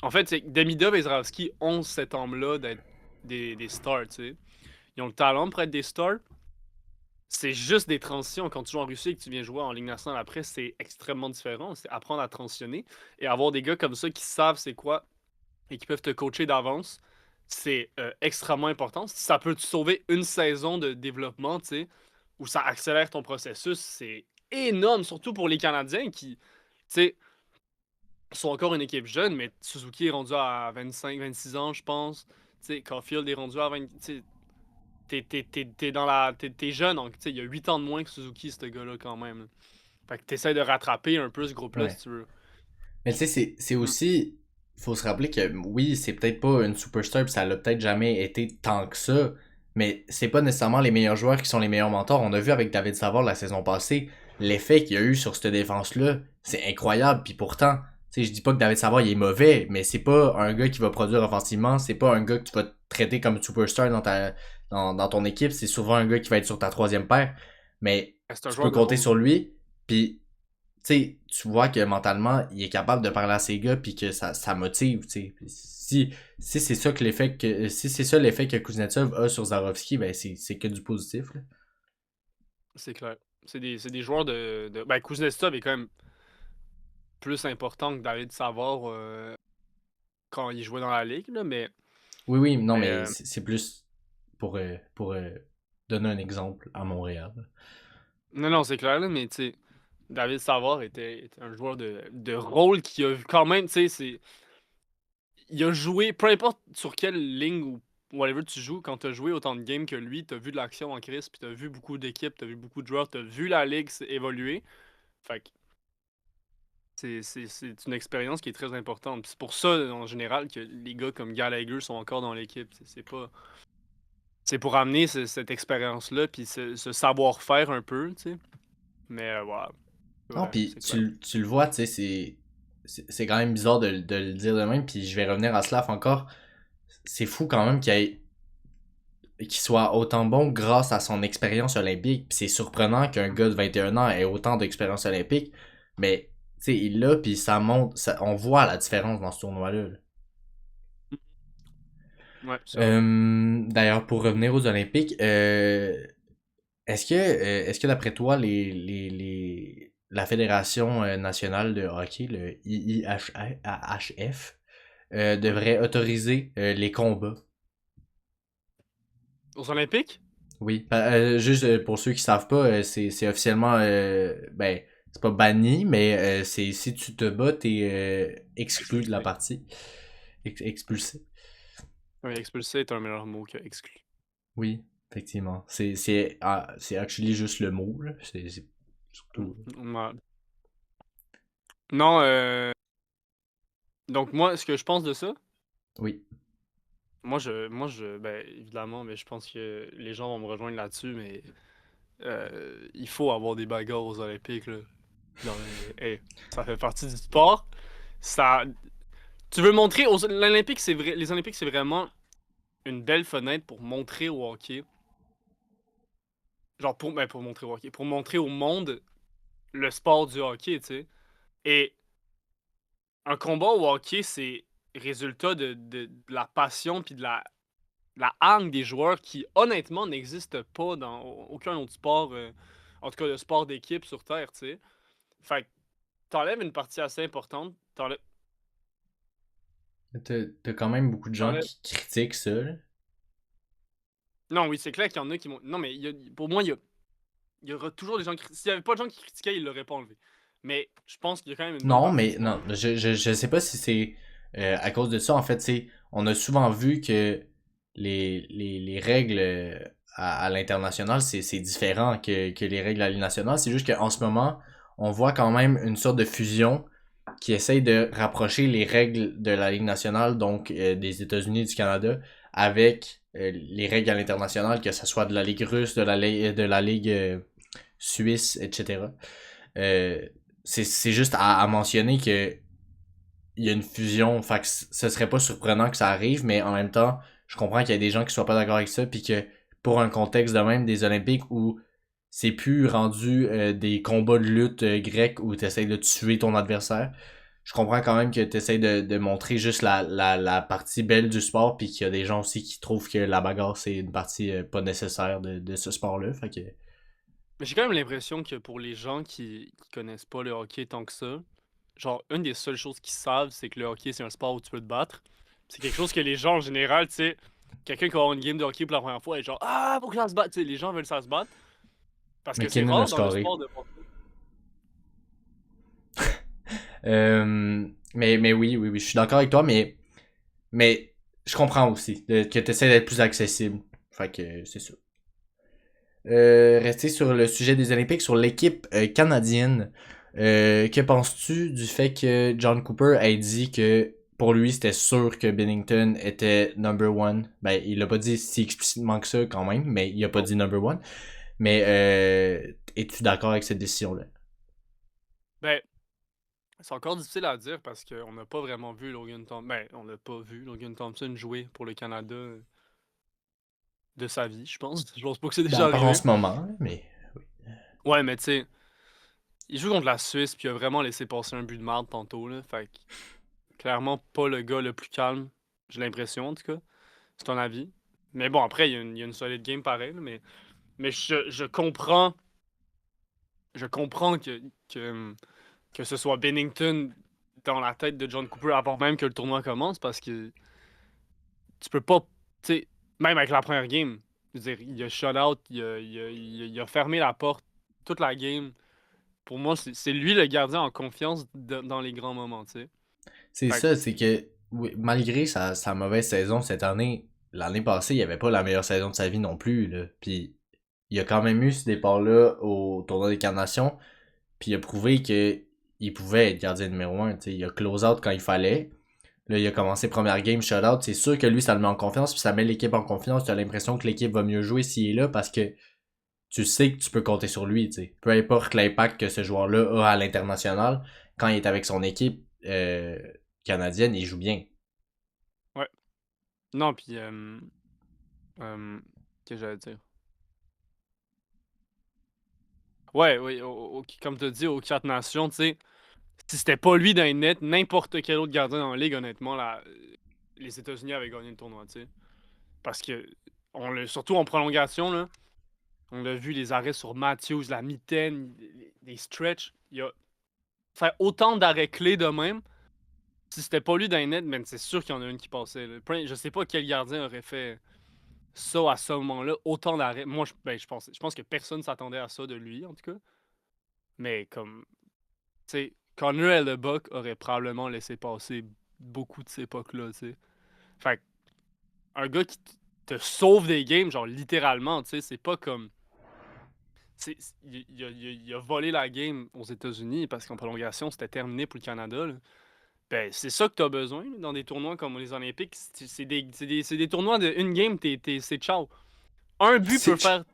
A: En fait, c'est que Demidov et Zravski ont cette âme-là d'être des stars, tu sais. Ils ont le talent pour être des stars. C'est juste des transitions. Quand tu joues en Russie et que tu viens jouer en Ligue nationale après, c'est extrêmement différent. C'est apprendre à transitionner. Et avoir des gars comme ça qui savent c'est quoi et qui peuvent te coacher d'avance, c'est extrêmement important. Ça peut te sauver une saison de développement, tu sais, où ça accélère ton processus. C'est énorme, surtout pour les Canadiens qui, tu sais, sont encore une équipe jeune, mais Suzuki est rendu à 25, 26 ans, je pense. Tu sais, Caulfield est rendu à 20. Tu sais, t'es dans la. T'es jeune, donc tu sais, il y a 8 ans de moins que Suzuki, ce gars-là, quand même. Fait que t'essaies de rattraper un peu ce groupe-là, si
B: Ouais.
A: tu veux.
B: Mais tu sais, c'est
A: Mm.
B: aussi. Faut se rappeler que oui, c'est peut-être pas une superstar, pis ça l'a peut-être jamais été tant que ça. Mais c'est pas nécessairement les meilleurs joueurs qui sont les meilleurs mentors. On a vu avec David Savard la saison passée, l'effet qu'il y a eu sur cette défense-là, c'est incroyable. Puis pourtant, tu sais, je dis pas que David Savard il est mauvais, mais c'est pas un gars qui va produire offensivement, c'est pas un gars que tu vas traiter comme superstar dans ton équipe, c'est souvent un gars qui va être sur ta troisième paire. Mais
A: C'est un
B: tu peux
A: joueur de
B: compter
A: rôle.
B: sur lui. Puis tu sais, tu vois que mentalement, il est capable de parler à ses gars puis que ça motive, tu sais. Si c'est ça que si c'est ça l'effet que Kuznetsov a sur Zarovski, ben c'est que du positif, là.
A: C'est clair. C'est des joueurs Ben, Kuznetsov est quand même plus important que David Savard quand il jouait dans la ligue, là,
B: Oui, oui, non,
A: mais
B: mais c'est plus pour donner un exemple à Montréal.
A: non, non, c'est clair, là, mais tu sais, David Savard était un joueur de rôle qui a quand même, tu sais, il a joué, peu importe sur quelle ligne ou whatever tu joues, quand tu as joué autant de games que lui, tu as vu de l'action en crise, puis tu as vu beaucoup d'équipes, tu as vu beaucoup de joueurs, tu as vu la ligue évoluer. Fait que c'est une expérience qui est très importante. Puis c'est pour ça, en général, que les gars comme Gallagher sont encore dans l'équipe. C'est pas. C'est pour amener cette expérience-là, puis ce savoir-faire un peu, tu sais. Mais voilà.
B: Non,
A: Ouais,
B: puis
A: c'est clair.
B: tu le vois, tu sais, c'est quand même bizarre de le dire de même, puis je vais revenir à Slav encore. C'est fou quand même qu'il soit autant bon grâce à son expérience olympique. Puis c'est surprenant qu'un gars de 21 ans ait autant d'expérience olympique, mais tu sais, il l'a, puis ça montre, on voit la différence dans ce tournoi-là, là.
A: Ouais, c'est vrai.
B: D'ailleurs, pour revenir aux Olympiques, est-ce que d'après toi, la Fédération nationale de hockey, le IIHF,
A: Oui.
B: devrait autoriser les combats.
A: Aux Olympiques?
B: Oui, juste pour ceux qui savent pas, c'est officiellement, ben, c'est pas banni, mais c'est si tu te bats, t'es exclu de la
A: Expulsé.
B: partie, expulsé.
A: Oui, expulsé est un meilleur mot que exclu.
B: Oui, effectivement. C'est actually juste le mot, là. C'est surtout.
A: Ouais. Non, donc moi, ce que je pense de ça,
B: Oui.
A: ben, évidemment, mais je pense que les gens vont me rejoindre là-dessus, mais il faut avoir des bagarres aux Olympiques, là. Non, mais, hey, ça fait partie du sport. Ça, tu veux montrer aux l'Olympique, c'est vrai, les Olympiques, c'est vraiment une belle fenêtre pour montrer au hockey, genre pour montrer au hockey, pour montrer au monde le sport du hockey, tu sais. Et un combat au hockey, c'est résultat de la passion puis de la hargne des joueurs qui, honnêtement, n'existe pas dans aucun autre sport, en tout cas le sport d'équipe sur Terre, tu sais. Fait que t'enlèves une partie assez importante.
B: T'as quand même beaucoup de gens
A: T'enlèves...
B: qui critiquent ça, là.
A: Non, oui, c'est clair qu'il y en a qui vont. Non, mais pour moi, il y aura toujours des gens qui. S'il n'y avait pas de gens qui critiquaient, ils l'auraient pas enlevé. Mais je pense qu'il y a quand même une bonne
B: Non,
A: partie du
B: mais
A: sport.
B: non, je sais pas si c'est à cause de ça. En fait, c'est on a souvent vu que les règles à l'international, c'est différent que les règles à la Ligue nationale. C'est juste qu'en ce moment, on voit quand même une sorte de fusion qui essaye de rapprocher les règles de la Ligue nationale, donc des États-Unis et du Canada, avec les règles à l'international, que ce soit de la Ligue russe, de la Ligue suisse, etc. Euh, c'est juste à mentionner que il y a une fusion, fait que ce serait pas surprenant que ça arrive, mais en même temps, je comprends qu'il y a des gens qui soient pas d'accord avec ça, puis que pour un contexte de même des Olympiques où c'est plus rendu des combats de lutte grecs où tu essaies de tuer ton adversaire, je comprends quand même que tu essaies de montrer juste la partie belle du sport, puis qu'il y a des gens aussi qui trouvent que la bagarre c'est une partie pas nécessaire de ce sport-là, fait que...
A: Mais j'ai quand même l'impression que pour les gens qui connaissent pas le hockey tant que ça, genre, une des seules choses qu'ils savent, c'est que le hockey, c'est un sport où tu peux te battre. C'est quelque chose que les gens, en général, tu sais, quelqu'un qui va avoir une game de hockey pour la première fois est genre, ah, faut que ça se batte. Tu sais, les gens veulent ça se battre. Parce que c'est
B: McKinnon a
A: rare dans le
B: scoré.
A: sport de.
B: Mais oui, oui, oui, je suis d'accord avec toi, mais je comprends aussi que tu essaies d'être plus accessible. Fait que c'est ça. Rester sur le sujet des Olympiques, sur l'équipe canadienne. Que penses-tu du fait que John Cooper ait dit que pour lui c'était sûr que Bennington était number one? Ben, il l'a pas dit si explicitement que ça quand même, mais il a pas
A: Non.
B: dit number one. Mais es-tu d'accord avec cette décision-là?
A: Ben, c'est encore difficile à dire parce qu'on n'a pas vraiment vu Logan Thompson. Ben, on n'a pas vu Logan Thompson jouer pour le Canada de sa vie, je pense. Je pense pas que c'est
B: Ben,
A: déjà
B: pas en
A: arrivé.
B: ce moment, mais oui.
A: Ouais, mais tu sais, il joue contre la Suisse, puis il a vraiment laissé passer un but de marde tantôt, là. Fait que, clairement, pas le gars le plus calme, j'ai l'impression, en tout cas. C'est ton avis. Mais bon, après, il y a une solide game pareil, là, mais je comprends. Je comprends que ce soit Bennington dans la tête de John Cooper avant même que le tournoi commence parce que tu peux pas. Tu sais, même avec la première game, je veux dire, il a shut out, il a fermé la porte toute la game. Pour moi, c'est lui le gardien en confiance dans les grands moments, tu sais.
B: C'est
A: Fait que,
B: ça, c'est que oui, malgré sa mauvaise saison cette année, l'année passée, il avait pas la meilleure saison de sa vie non plus. Là. Puis il a quand même eu ce départ-là au tournoi des Carnations. Puis il a prouvé que il pouvait être gardien numéro un. Il a close out quand il fallait. Là, il a commencé première game shutout. C'est sûr que lui, ça le met en confiance. Puis ça met l'équipe en confiance. Tu as l'impression que l'équipe va mieux jouer s'il est là parce que tu sais que tu peux compter sur lui. T'sais. Peu importe l'impact que ce joueur-là a à l'international, quand il est avec son équipe canadienne, il joue bien.
A: ouais. Non, puis, qu'est-ce que j'allais dire? Ouais, oui, comme tu as dit, aux quatre nations, tu sais, si c'était pas lui dans les nets, n'importe quel autre gardien dans la ligue, honnêtement, les États-Unis avaient gagné le tournoi, tu sais. Parce que, surtout en prolongation, là, on a vu les arrêts sur Matthews, la mitaine, des stretches. il a fait autant d'arrêts clés de même. Si c'était pas lui dans les nets, man, c'est sûr qu'il y en a une qui passait. Là. Je sais pas quel gardien aurait fait ça à ce moment-là, autant d'arrêts. Moi, je pense que personne s'attendait à ça de lui, en tout cas. Mais comme, tu sais, Connor Hellebuck aurait probablement laissé passer beaucoup de ces pucks-là, tu sais. Fait que, un gars qui te sauve des games, genre littéralement, tu sais, c'est pas comme. Il a volé la game aux États-Unis parce qu'en prolongation, c'était terminé pour le Canada. Là. Ben, c'est ça que t'as besoin là, dans des tournois comme les Olympiques. C'est des tournois de une game, c'est ciao. Un but peut faire.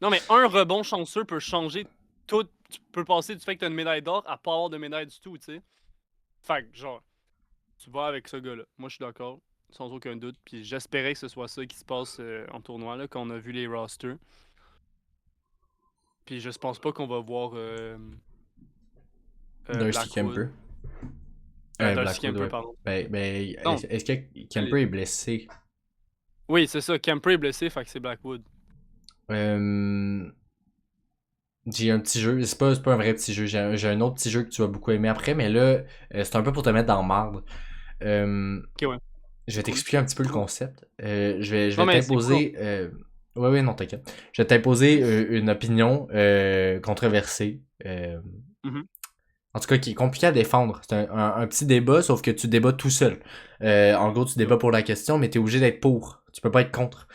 A: Non, mais un rebond chanceux peut changer tout. Tu peux passer du fait que t'as une médaille d'or à pas avoir de médaille du tout, tu sais. Fait que, genre, tu vas avec ce gars-là. Moi, je suis d'accord, sans aucun doute. Puis j'espérais que ce soit ça qui se passe en tournoi, là, quand on a vu les rosters. Puis je pense pas qu'on va voir
B: Darcy
A: Blackwood.
B: Kemper.
A: Darcy
B: Blackwood,
A: Kemper,
B: ouais.
A: pardon.
B: Ben,
A: Non,
B: est-ce que Kemper est blessé?
A: oui, c'est ça. Kemper est blessé, fait que c'est Blackwood.
B: Euh, J'ai un petit jeu, c'est pas un vrai petit jeu, j'ai un autre petit jeu que tu vas beaucoup aimer après, mais là, c'est un peu pour te mettre dans le marde.
A: Ok, ouais.
B: Je vais
A: Cool.
B: t'expliquer un petit peu le concept. Je
A: Non,
B: vais
A: mais c'est cool.
B: t'imposer. Ouais, ouais, non, t'inquiète. Je vais t'imposer une opinion controversée.
A: Mhm.
B: En tout cas, qui est compliquée à défendre. C'est un petit débat, sauf que tu débats tout seul. En gros, tu
A: Ok, ouais.
B: débats pour la question, mais t'es obligé d'être pour. Tu peux pas être contre.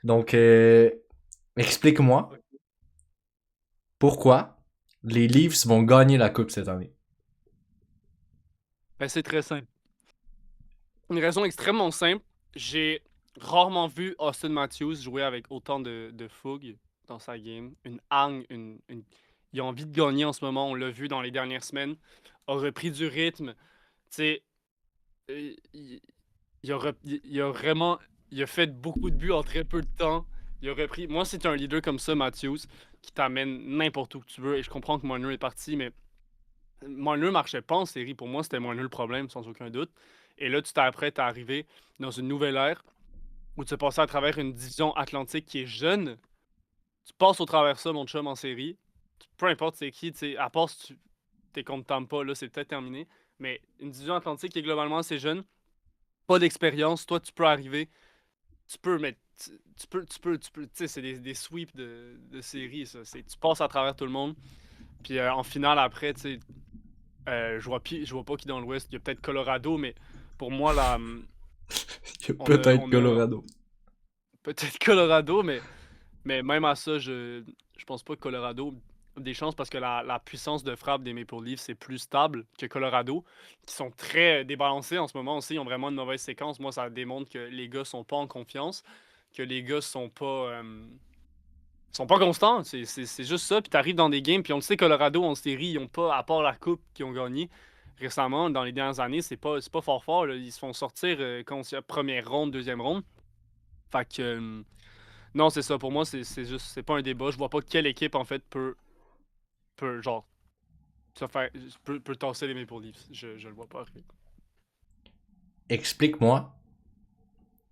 B: Donc, explique-moi pourquoi les Leafs vont gagner la coupe cette année.
A: Ben, c'est très simple. Une raison extrêmement simple. J'ai rarement vu Austin Matthews jouer avec autant de fougue dans sa game. Une hargne, il a envie de gagner en ce moment. On l'a vu dans les dernières semaines. A repris du rythme. Tu sais, il a vraiment. Il a fait beaucoup de buts en très peu de temps. Il a repris. Moi, c'est un leader comme ça, Matthews, qui t'amène n'importe où que tu veux. Et je comprends que Marner est parti, mais Marner marchait pas en série. Pour moi, c'était Marner le problème, sans aucun doute. Et là, tu t'apprêtes à arriver dans une nouvelle ère où tu es passé à travers une division atlantique qui est jeune. Tu passes au travers ça, mon chum, en série. Peu importe c'est qui, tu sais, à part si tu es contre Tampa, là, c'est peut-être terminé. Mais une division atlantique qui est globalement assez jeune, pas d'expérience, toi, tu peux arriver. Tu peux, mais tu sais, c'est des sweeps de série, ça. Tu passes à travers tout le monde. Puis en finale, après, tu sais, je vois pas qui dans l'Ouest. Il y a peut-être Colorado, mais pour moi, là,
B: Il y a peut-être
A: on a
B: Colorado.
A: peut-être Colorado, mais même à ça, je pense pas que Colorado a des chances parce que la puissance de frappe des Maple Leafs c'est plus stable que Colorado, qui sont très débalancés en ce moment aussi. Ils ont vraiment une mauvaise séquence. Moi, ça démontre que les gars sont pas en confiance, que les gars sont pas constants. C'est juste ça. Puis t'arrives dans des games, puis on le sait, Colorado en série, ils ont pas, à part la coupe qu'ils ont gagné récemment, dans les dernières années, c'est pas fort fort. Là. Ils se font sortir quand c'est première ronde, deuxième ronde. Fait que non, c'est ça. Pour moi, c'est juste, c'est pas un débat. Je vois pas quelle équipe en fait peut genre se faire, peut tasser les Maple Leafs. Je le vois pas arriver.
B: Explique-moi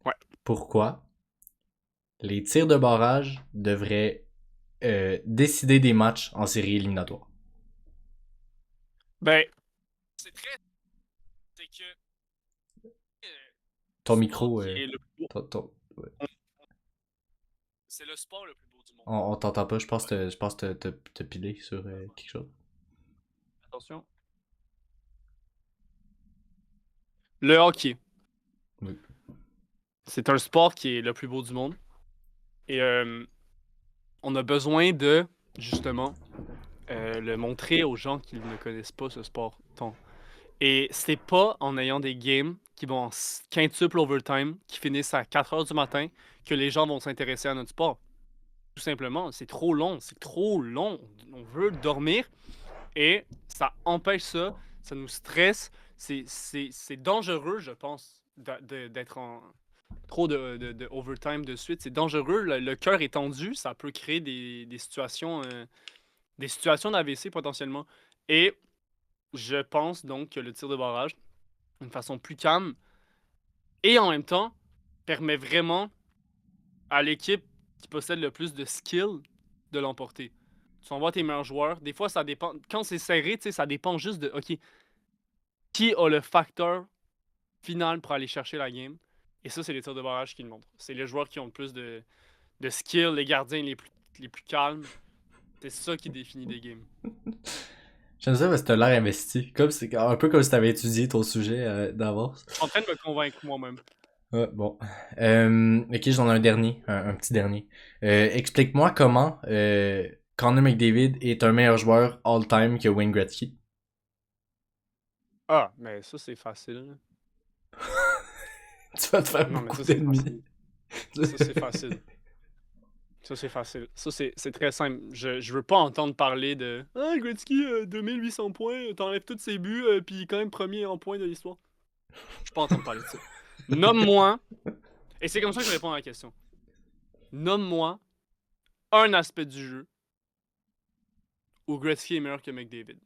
A: Ouais.
B: pourquoi les tirs de barrage devraient décider des matchs en série éliminatoire.
A: Ben, c'est très, c'est que
B: Ton
A: sport
B: micro,
A: qui est le plus beau,
B: ouais.
A: c'est le sport le plus beau du monde.
B: On t'entend pas,
A: Ouais.
B: je pense te piler sur quelque chose.
A: Attention. Le hockey,
B: Oui.
A: c'est un sport qui est le plus beau du monde. Et on a besoin de, justement, le montrer aux gens qui ne connaissent pas ce sport tant. Et c'est pas en ayant des games qui vont en quintuple overtime, qui finissent à 4 heures du matin, que les gens vont s'intéresser à notre sport. Tout simplement, c'est trop long, c'est trop long. On veut dormir et ça empêche ça, ça nous stresse. C'est dangereux, je pense, d'être en trop de overtime de suite. C'est dangereux, le cœur est tendu, ça peut créer des situations d'AVC potentiellement. Et je pense donc que le tir de barrage, d'une façon plus calme et en même temps, permet vraiment à l'équipe qui possède le plus de skill de l'emporter. tu envoies tes meilleurs joueurs. Des fois, ça dépend. Quand c'est serré, tu sais, ça dépend juste de OK, qui a le facteur final pour aller chercher la game. Et ça, c'est les tirs de barrage qui le montrent. C'est les joueurs qui ont le plus de skill, les gardiens les plus calmes. C'est ça qui définit des games.
B: J'aime ça parce que t'as l'air investi. Un peu comme si t'avais étudié ton sujet d'avance.
A: Je suis en train de me convaincre moi-même.
B: Ouais, bon. Ok, j'en ai un dernier, un petit dernier. Explique-moi comment Connor McDavid est un meilleur joueur all-time que Wayne Gretzky.
A: Ah, mais ça, c'est facile.
B: Tu vas te faire
A: Non, mais
B: beaucoup
A: ça, c'est
B: d'ennemis.
A: facile. Ça, c'est facile. Ça, c'est facile. Ça, c'est très simple. Je veux pas entendre parler de Ah, Gretzky, 2800 points, t'enlèves tous ses buts, puis il est quand même premier en points de l'histoire. Je veux pas entendre parler de ça. Nomme-moi, et c'est comme ça que je réponds à la question. Nomme-moi un aspect du jeu où Gretzky est meilleur que McDavid.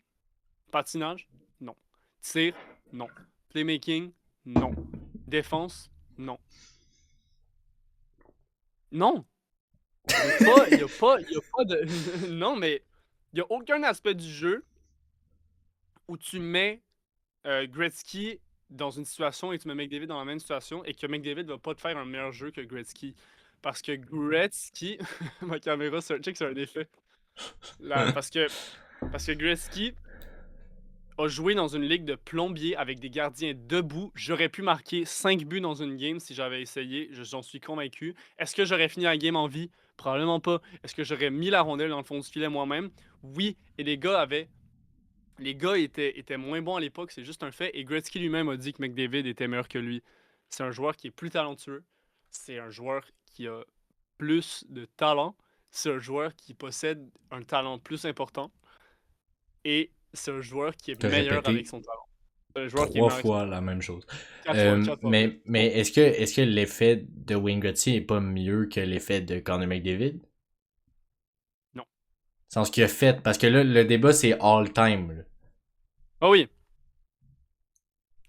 A: Patinage? Non. Tir? Non. Playmaking? Non. Défense? Non. Non! Il y a pas de... non, mais il y a aucun aspect du jeu où tu mets Gretzky dans une situation et tu mets McDavid dans la même situation et que McDavid va pas te faire un meilleur jeu que Gretzky. Parce que Gretzky... Ma caméra, check, c'est un effet. Parce que Gretzky a joué dans une ligue de plombiers avec des gardiens debout. J'aurais pu marquer 5 buts dans une game si j'avais essayé. J'en suis convaincu. Est-ce que j'aurais fini la game en vie? Probablement pas. Est-ce que j'aurais mis la rondelle dans le fond du filet moi-même? Oui. Et les gars étaient moins bons à l'époque, c'est juste un fait. Et Gretzky lui-même a dit que McDavid était meilleur que lui. C'est un joueur qui est plus talentueux. C'est un joueur qui a plus de talent. C'est un joueur qui possède un talent plus important. Et c'est un joueur qui est
B: T'as
A: meilleur avec
B: répété
A: son talent. C'est un joueur qui est
B: 3
A: meilleur avec son
B: fois
A: talent.
B: la même chose.
A: 4 fois.
B: Mais est-ce que l'effet de Wayne Gretzky est pas mieux que l'effet de Connor McDavid?
A: Non.
B: C'est ce qu'il a fait, parce que là, le débat, c'est all-time. Là.
A: Ah oui.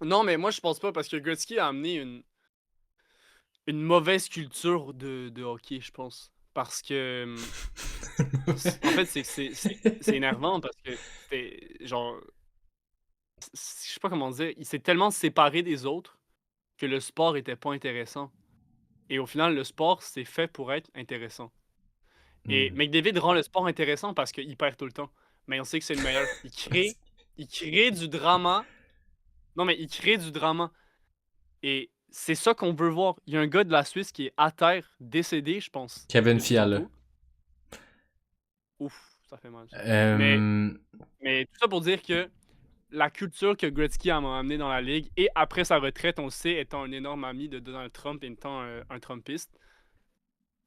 A: Non, mais moi, je pense pas parce que Gretzky a amené une mauvaise culture de hockey, je pense. Parce que. En fait, c'est énervant parce que c'est genre. Je sais pas comment dire. Il s'est tellement séparé des autres que le sport était pas intéressant. Et au final, le sport, c'est fait pour être intéressant. Et
B: Hmm.
A: McDavid rend le sport intéressant parce qu'il perd tout le temps. Mais on sait que c'est le meilleur. Il crée du drama. Non, mais il crée du drama. Et c'est ça qu'on veut voir. Il y a un gars de la Suisse qui est à terre, décédé, je pense,
B: Kevin
A: depuis
B: Fiala.
A: tantôt. Ouf, ça fait mal. Ça.
B: Euh,
A: Mais tout ça pour dire que la culture que Gretzky a amené dans la ligue, et après sa retraite, on le sait, étant un énorme ami de Donald Trump et étant un Trumpiste,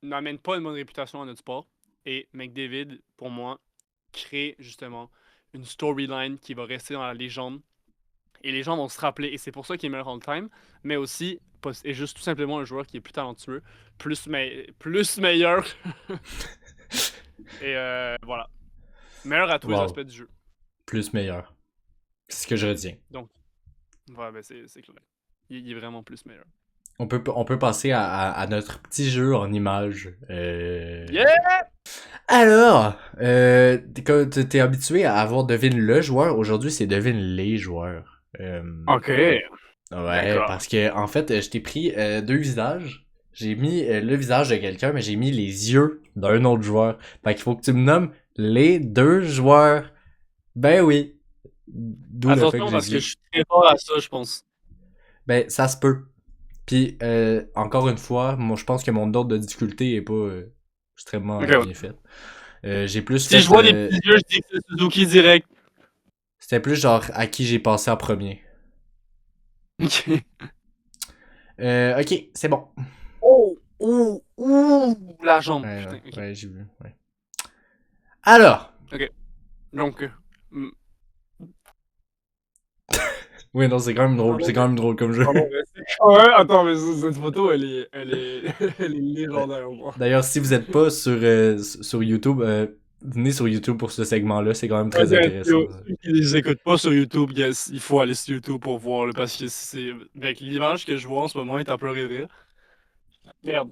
A: n'amène pas une bonne réputation à notre sport. Et McDavid, pour moi, crée justement une storyline qui va rester dans la légende. Et les gens vont se rappeler. Et c'est pour ça qu'il est meilleur all-time. Mais aussi, est juste tout simplement un joueur qui est plus talentueux, plus meilleur. Et voilà. Meilleur à tous les
B: wow.
A: aspects du jeu.
B: Plus meilleur. C'est ce que je retiens.
A: Donc, ouais, ben c'est clair. Il est vraiment plus meilleur.
B: On peut passer à notre petit jeu en images.
A: Yeah!
B: Alors, t'es habitué à avoir devine le joueur. Aujourd'hui, c'est devine les joueurs.
A: Ok.
B: Ouais,
A: D'accord.
B: parce que en fait, je t'ai pris deux visages. J'ai mis le visage de quelqu'un, mais j'ai mis les yeux d'un autre joueur. Fait qu'il faut que tu me nommes les deux joueurs. Ben oui. D'où le fait que
A: Attention
B: j'ai
A: parce que je
B: dit.
A: suis très fort à ça, je pense.
B: Ben, ça se peut. Puis, encore une fois, moi, je pense que mon ordre de difficulté est pas extrêmement
A: Ok, ouais.
B: bien fait. J'ai plus
A: Si
B: fait.
A: je vois des petits yeux, je dis que c'est Suzuki direct.
B: C'était plus genre à qui j'ai passé en premier.
A: Ok.
B: Ok, c'est bon.
A: Oh! Ouh! Ouh! La jambe.
B: Ouais,
A: Putain,
B: ouais,
A: ok.
B: ouais, j'ai vu. Ouais. Alors.
A: Ok. Donc. Hmm.
B: Oui, non, c'est quand même drôle.
A: Pardon,
B: C'est quand même drôle comme jeu.
A: Ouais, attends, mais cette photo, elle est, elle est
B: Ouais.
A: légendaire, moi.
B: D'ailleurs, si vous êtes pas sur YouTube, venez sur YouTube pour ce segment-là. C'est quand même
A: Ouais,
B: très intéressant.
A: ceux qui les écoutent pas sur YouTube, yes, il faut aller sur YouTube pour voir, là, parce que c'est. Avec l'image que je vois en ce moment, il est un peu rêvé. Merde.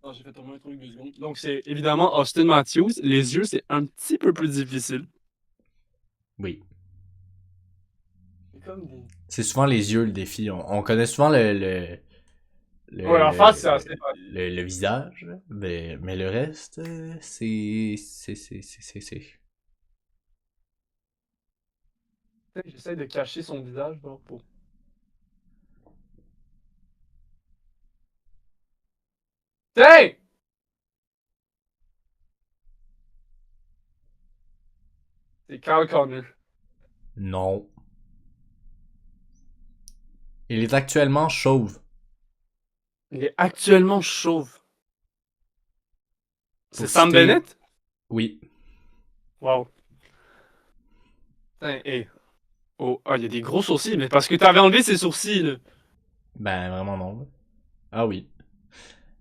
A: Non, j'ai fait au moins un truc 2 secondes. Donc, c'est évidemment Austin Matthews. Les yeux, c'est un petit peu plus difficile.
B: Oui.
A: C'est comme des.
B: C'est souvent les yeux le défi. On connaît souvent
A: Ouais, en face, c'est assez facile.
B: le visage, mais le reste, c'est.
A: J'essaie de cacher son visage, genre, pour. Tiens! C'est Kyle Connor.
B: Non. Il est actuellement chauve.
A: Il est actuellement chauve. C'est
B: Pour
A: Sam
B: citer.
A: Bennett?
B: Oui.
A: Wow. Putain, hey. Oh, ah, il y a des gros sourcils, mais parce que t'avais enlevé ses sourcils, là.
B: Ben, vraiment non. Ah oui.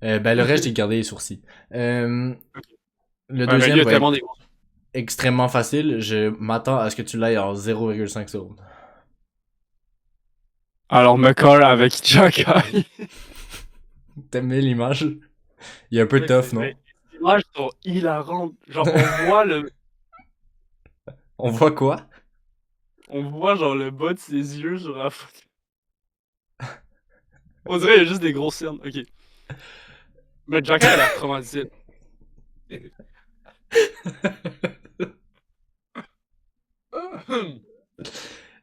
B: Ben, le reste, j'ai gardé les sourcils. Le
A: Ouais, ben lui, il
B: deuxième
A: a
B: va
A: tellement
B: être
A: des gros.
B: extrêmement facile. Je m'attends à ce que tu l'ailles en 0,5 secondes.
A: Alors, McCall avec Jack Eye.
B: T'aimes bien l'image? Il est un peu
A: Mec,
B: tough, non?
A: les images sont hilarantes. Genre, on voit le.
B: On voit quoi?
A: On voit, genre, le bas de ses yeux sur la photo. On dirait qu'il y a juste des grosses cernes. Ok. Mais Jack Eye a l'air traumatisé.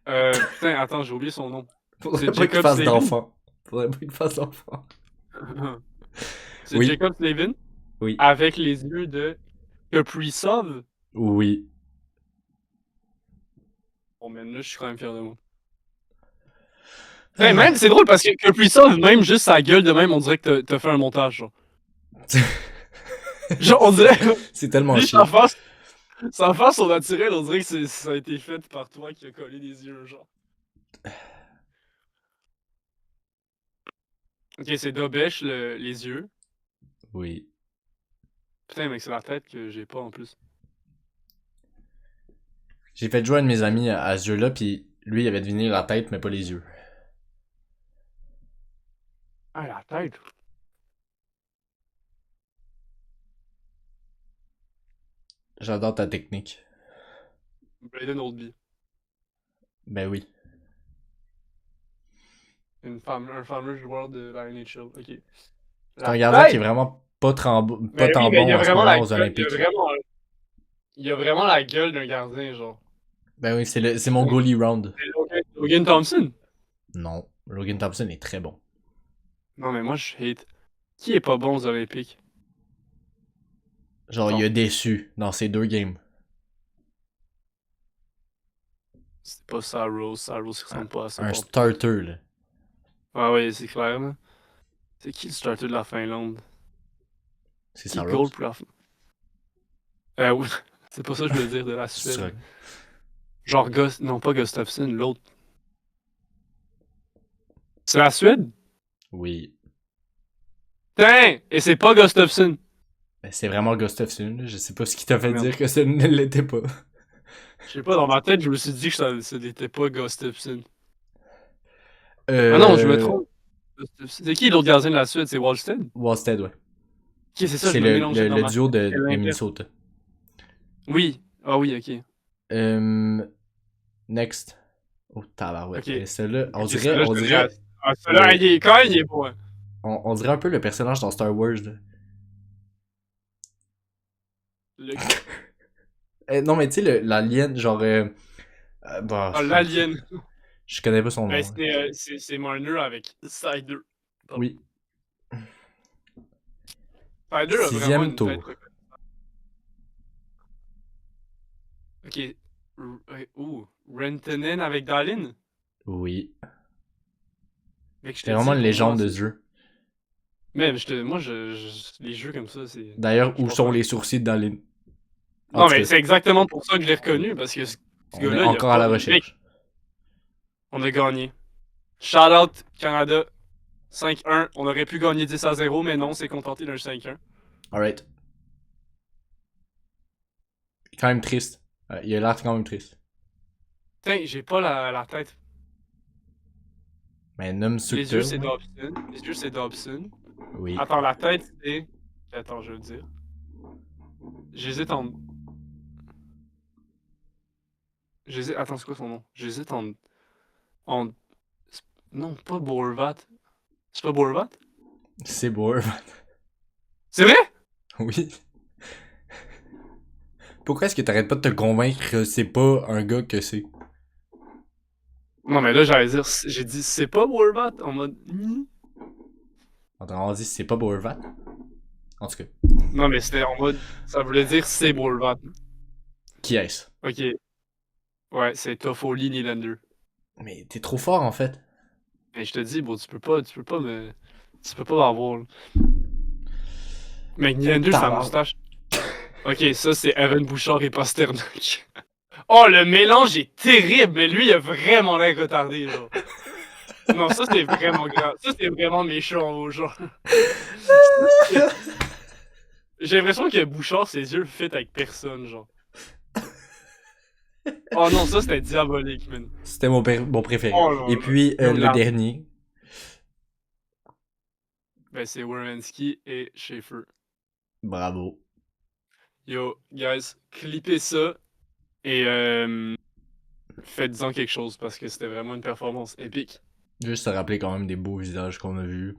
A: Putain, attends, j'ai oublié son nom.
B: Faudrait
A: C'est
B: pas qu'il
A: Jacob
B: fasse
A: Slavin?
B: d'enfant. Faudrait pas qu'il fasse d'enfant.
A: C'est
B: Oui.
A: Jacob Slavin
B: Oui.
A: avec les yeux de Kaprizov.
B: Oui.
A: Bon, mais là, je suis quand même fier de moi. Hey, même, c'est drôle parce que Kaprizov, même juste sa gueule de même, on dirait que t'as fait un montage. Genre on dirait.
B: C'est tellement
A: Lui,
B: chiant.
A: sa face au naturel, on dirait que ça a été fait par toi qui a collé des yeux, genre. Ok, c'est Dobesh, les yeux.
B: Oui.
A: Putain, mec, c'est la tête que j'ai pas en plus.
B: J'ai fait jouer un de mes amis à ce jeu-là, puis lui, il avait deviné la tête, mais pas les yeux.
A: Ah, la tête.
B: J'adore ta technique.
A: Braden Oldby.
B: Ben oui.
A: Un fameux joueur de la NHL. Ok.
B: C'est un
A: La
B: gardien qui est
A: tête!
B: vraiment pas
A: Mais oui,
B: tant
A: mais il y
B: bon
A: a
B: en ce
A: vraiment
B: moment
A: la
B: aux
A: gueule.
B: Olympiques.
A: Il y a vraiment la gueule d'un gardien, genre.
B: Ben oui, c'est mon goalie round.
A: C'est Logan Thompson.
B: Non, Logan Thompson est très bon.
A: Non, mais moi, je hate. Qui est pas bon aux Olympiques?
B: Genre, il
A: Attends.
B: a déçu dans ces 2 games.
A: C'est pas Saros. Saros, il ressemble pas à ça.
B: Un
A: Pas.
B: starter, là.
A: Ah oui, c'est clair, là. C'est qui le starter de la Finlande?
B: C'est
A: Qui
B: Saros?
A: goal pour la fin? Oui. C'est pas ça que je voulais dire de la
B: C'est ça.
A: Suède. Genre Non, pas Gustafsson, l'autre. C'est la Suède?
B: Oui.
A: Putain! Et c'est pas Gustafsson.
B: Ben, c'est vraiment Gustafsson, là. Je sais pas ce qui t'a
A: Ah
B: fait
A: merde.
B: dire que ça ne l'était pas.
A: Je sais pas, dans ma tête, je me suis dit que ça n'était pas Gustafsson. Ah non, je me trompe. C'est qui l'autre gardien de la Suède? C'est Wallstedt?
B: Wallstead, ouais.
A: Ok, c'est ça, je
B: C'est
A: me mélangeais dans
B: le
A: ma
B: duo
A: tête. C'est
B: de
A: l'Inter.
B: Minnesota.
A: Oui. Ah oui, ok.
B: Next. Oh, tabarouette.
A: Ok.
B: Et celui-là,
A: Ok, celui-là, je te dirais. Ah, celui-là,
B: le-
A: quand même, il est beau, hein.
B: on dirait un peu le personnage dans Star Wars, là.
A: Le...
B: Non, mais tu sais, l'alien, genre. Bah,
A: Ah, l'Alien.
B: je connais pas son
A: Ben,
B: nom.
A: c'est Marner avec Sider. Pardon.
B: Oui.
A: Sider a vraiment
B: 6e
A: une tête.
B: tour.
A: Ok. Rentonen avec Dalin?
B: Oui.
A: Mec, je te
B: C'était vraiment
A: dis,
B: une
A: pour moi,
B: légende de ce jeu.
A: mais moi, les jeux comme ça, c'est.
B: D'ailleurs,
A: Je suis
B: où
A: pas
B: sont
A: fan.
B: les sourcils d'Aline? En
A: Non,
B: tout
A: mais
B: cas,
A: c'est exactement pour ça que je l'ai reconnu, parce que ce
B: on est
A: gars-là, il a
B: encore à
A: pas.
B: la
A: Mec,
B: recherche.
A: on a gagné. Shout out, Canada. 5-1. On aurait pu gagner 10-0, mais non, c'est contenté d'un 5-1.
B: Alright. Quand même triste. Il a l'air quand même triste.
A: Putain, j'ai pas la tête.
B: Mais nomme ceux que
A: Les yeux,
B: t'as,
A: c'est
B: ouais.
A: Dobson. Les yeux, c'est Dobson.
B: Oui.
A: Attends, la tête, c'est. Attends, je vais le dire. J'hésite en. J'hésite. Attends, c'est quoi son nom? J'hésite en. Non, pas Boervat. C'est pas Boervat?
B: C'est beau,
A: C'est vrai?
B: oui. Pourquoi est-ce que t'arrêtes pas de te convaincre que c'est pas un gars que c'est?
A: Non, mais là, j'allais dire. J'ai dit, c'est pas Boervat en mode.
B: On dit c'est pas Boervat. En tout cas,
A: Non, mais c'était en mode. Ça voulait dire c'est Boervat.
B: qui est-ce?
A: Ok. Ouais, c'est Toffoli Nylander.
B: Mais t'es trop fort en fait.
A: Mais je te dis, bon, tu peux pas me. Tu peux pas m'avoir, là. Mais Nylander, sa
B: Tabarnak.
A: moustache. Ok, ça, c'est Evan Bouchard et Pasternak. Oh, le mélange est terrible, mais lui, il a vraiment l'air retardé, genre. Non, ça, c'est vraiment grave. Ça, c'est vraiment méchant, oh, genre. J'ai l'impression que Bouchard, ses yeux fit avec personne, genre. Oh non, ça, c'était diabolique, man.
B: C'était mon préféré.
A: Oh là
B: Et
A: là.
B: puis
A: Yo,
B: le dernier,
A: Ben, c'est Werenski et Schaefer.
B: bravo.
A: Yo, guys, clippez ça et faites-en quelque chose parce que c'était vraiment une performance épique.
B: Juste se rappeler quand même des beaux visages qu'on a vus.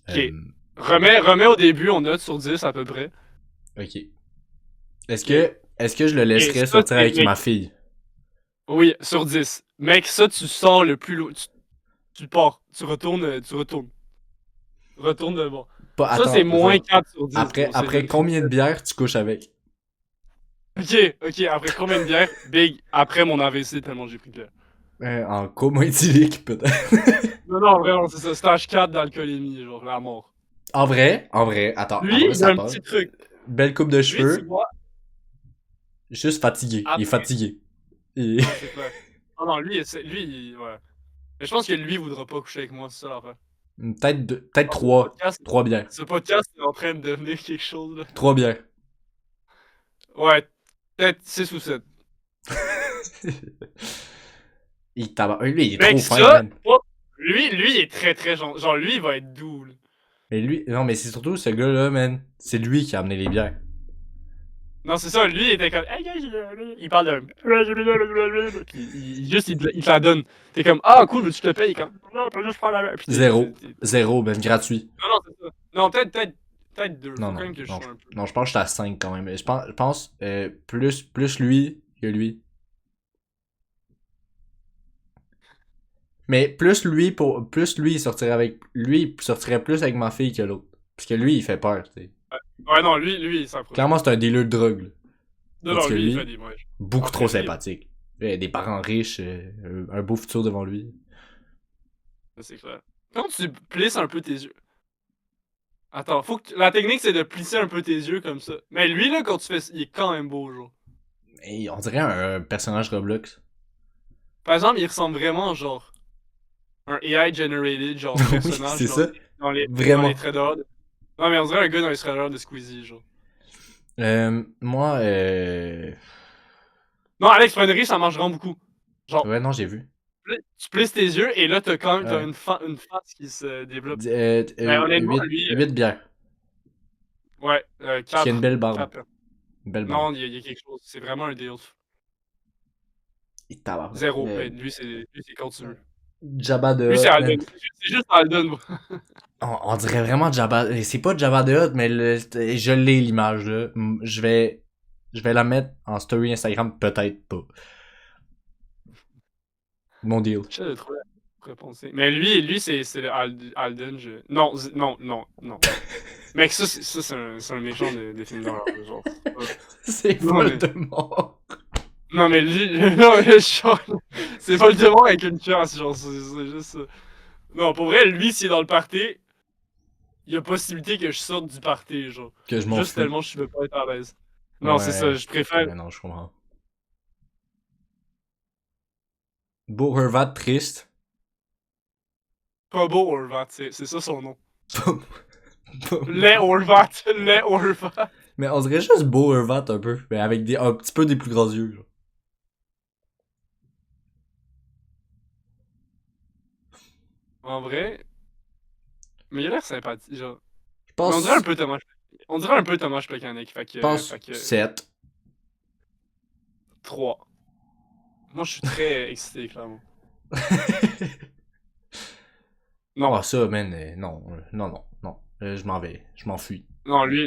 A: Ok. Remets au début, on note sur 10 à peu près.
B: Ok. Est-ce
A: Ok.
B: que je le laisserais
A: ça,
B: sortir
A: c'est
B: avec
A: mec.
B: ma fille?
A: Oui, sur 10. Mec, ça, tu sors le plus loin. Tu pars. Tu retournes. Tu retournes. Retourne de bon.
B: Pas,
A: Ça, c'est
B: attends,
A: moins 4 sur 10.
B: après,
A: Bon, c'est
B: après
A: le
B: combien de bières tu couches avec?
A: Ok, après combien de bières? Big, après mon AVC, tellement j'ai pris de bière.
B: En coma éthylique, peut-être.
A: Non, non, vraiment, c'est ça. Stage 4 d'alcoolémie, genre la mort.
B: Attends, en
A: Lui,
B: vrai,
A: il a
B: ça
A: un
B: passe.
A: petit truc.
B: Belle coupe de
A: Lui, tu
B: cheveux,
A: vois,
B: juste fatigué. Il est
A: après.
B: fatigué. Et...
A: Ouais, c'est clair. Non, non, ouais. Mais je pense que lui, il voudra pas coucher avec moi, c'est ça l'affaire.
B: peut-être
A: Ah,
B: trois bières.
A: ce podcast est en train de devenir quelque chose, là.
B: 3 bières.
A: Ouais, peut-être 6 ou 7.
B: Lui, il est
A: Mec,
B: trop fin,
A: ça,
B: man.
A: oh, lui, il est très très genre, lui, il va être doux, là.
B: Mais lui, non, mais c'est surtout ce gars-là, man. C'est lui qui a amené les bières.
A: Non, c'est ça, lui, il était comme, hey, il parle de. Puis il te la donne. T'es comme, ah, cool, mais tu te le payes. Il est comme, non, t'as juste prendre la main. Puis
B: Zéro, man, gratuit.
A: Non, non, c'est ça. Non, peut-être 2.
B: Non,
A: Faut quand
B: non,
A: même que je
B: non,
A: sois un peu.
B: non, je pense que j'étais à 5 quand même. Je pense plus lui que lui. Mais plus lui, il sortirait avec. Lui, il sortirait plus avec ma fille que l'autre. Parce que lui, il fait peur, tu sais.
A: Ouais, non, lui, il s'approche
B: Clairement,
A: pas.
B: c'est un dealer de drogue, là.
A: Non,
B: Tandis
A: non,
B: que
A: lui, il fait
B: lui,
A: des brèches.
B: beaucoup
A: En
B: trop
A: vrai, lui,
B: sympathique. Des parents riches, un beau futur devant lui.
A: c'est clair. Quand tu plisses un peu tes yeux. Attends, la technique, c'est de plisser un peu tes yeux comme ça. Mais lui, là, quand tu fais ça, il est quand même beau, genre.
B: Et on dirait un personnage Roblox.
A: Par exemple, il ressemble vraiment, genre, un AI generated, genre,
B: Oui,
A: personnage,
B: c'est
A: genre,
B: ça.
A: dans les
B: Vraiment.
A: traders. Non, mais on dirait un gars dans les traders de Squeezie, genre.
B: Moi,
A: Non, Alex, Frennery, ça marche vraiment beaucoup. Genre,
B: ouais, non, j'ai vu.
A: tu plisses tes yeux et là, t'as
B: Ouais.
A: une face qui se développe.
B: D-
A: Mais honnêtement,
B: 8,
A: lui,
B: 8 bières.
A: ouais,
B: Puis il a une
A: 4.
B: belle barbe.
A: 4.
B: Une belle barbe.
A: Non, il y a quelque chose. C'est vraiment un deal.
B: Et tabarnak.
A: 0. Ben, lui, c'est quand tu veux.
B: Jabba the
A: Lui, c'est
B: Hutt, man.
A: Alden. C'est juste Alden, bro.
B: On dirait vraiment Jabba. C'est pas Jabba the Hutt, mais je l'ai l'image là. Je vais la mettre en story Instagram, peut-être pas. Mon deal.
A: Je sais trop réponse. Mais lui c'est le Alden. Non, non, non, non. Mec, ça c'est un méchant des films d'horreur, genre.
B: C'est
A: Non, mais...
B: Voldemort.
A: Non, mais lui, non, mais genre, c'est Voldemort avec une cuirasse, genre, c'est juste ça. Non, pour vrai, lui, s'il est dans le party, il y a possibilité que je sorte du party, genre.
B: Que je m'en
A: Juste
B: fous.
A: tellement je veux pas être à l'aise. Non, c'est ça,
B: Ouais.
A: je préfère.
B: Ouais, non, je comprends. Beau Hervat triste.
A: Pas beau Horvat, c'est ça son nom.
B: Pas-
A: Les Horvat, les Horvat.
B: Mais on dirait juste beau Hervat un peu. Mais avec un petit peu des plus grands yeux. Genre.
A: En vrai, mais il a l'air sympathique, genre.
B: Je
A: Mais on dirait un
B: pense.
A: peu Thomas. On dirait un peu Thomas Plekanec. Fait
B: Je pense
A: que
B: 7.
A: 3. Moi, je suis très excité, clairement. Non.
B: Ah, ça, man, non, non. Je m'en vais, je m'enfuis.
A: Non, lui,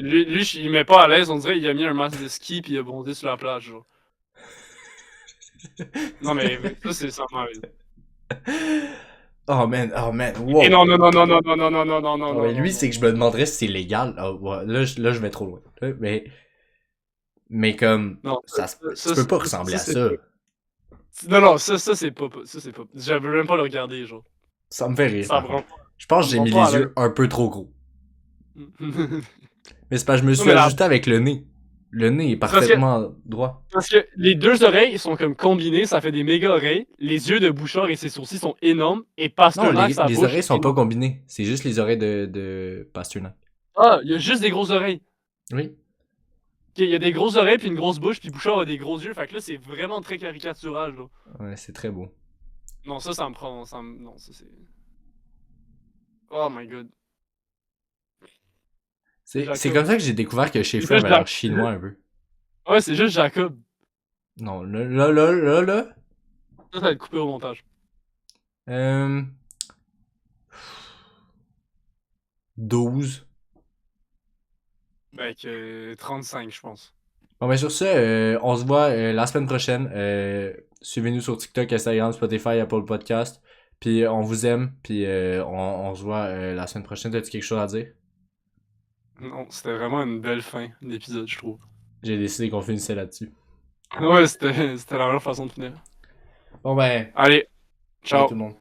A: il met pas à l'aise. On dirait qu'il a mis un masque de ski puis il a bondé sur la plage, genre. Non, mais ça, c'est ça m'arrive.
B: Oh man,
A: Et
B: wow.
A: non, non, non, non, non, non, non, non, non, non, non,
B: Non, mais
A: non,
B: lui,
A: non,
B: c'est que je me demanderais si c'est légal. Ah, ouais, là, je vais trop loin. Mais comme,
A: non.
B: tu peux pas ressembler à
A: c'est
B: ça.
A: Non, non, ça, c'est pas. Ça, c'est pas. J'avais même pas le regarder, genre.
B: Ça me fait rire,
A: Ça
B: par
A: me
B: contre.
A: rend pas.
B: Je pense
A: Ça
B: que
A: me
B: j'ai
A: rend
B: mis
A: pas à
B: les
A: l'aise.
B: yeux un peu trop gros. Mais c'est parce que je me
A: Non,
B: suis
A: mais
B: ajusté avec le nez. Le nez est
A: parce que,
B: parfaitement droit.
A: parce que les deux oreilles sont comme combinées, ça fait des méga oreilles. Les yeux de Bouchard et ses sourcils sont énormes. Et
B: Non,
A: Pasternak, sa
B: les
A: bouche
B: oreilles
A: est
B: sont pas
A: énorme.
B: combinées. C'est juste les oreilles de Pasternak.
A: Ah, il y a juste des grosses oreilles.
B: Oui.
A: Ok, il y a des grosses oreilles puis une grosse bouche, puis Bouchard a des gros yeux. Fait que là, c'est vraiment très caricatural, là.
B: Ouais, c'est très beau.
A: Non, ça me prend. Non, ça c'est. Oh my god.
B: C'est
A: Jacob.
B: comme ça que j'ai découvert que chez
A: C'est
B: Feu
A: juste
B: avait l'air
A: Jacob.
B: chinois un peu.
A: Ouais, c'est juste Jacob.
B: Non, là.
A: Ça va être coupé au montage.
B: Euh... 12.
A: Avec 35, je pense.
B: Bon, ben sur ce, on se voit la semaine prochaine. Suivez-nous sur TikTok, Instagram, Spotify, Apple Podcast. Puis on vous aime. Puis on se voit la semaine prochaine. T'as-tu quelque chose à dire?
A: Non, c'était vraiment une belle fin d'épisode, je trouve.
B: J'ai décidé qu'on finissait là-dessus.
A: Ouais, c'était la meilleure façon de finir.
B: Bon ben,
A: Allez,
B: bye
A: ciao.
B: tout le monde.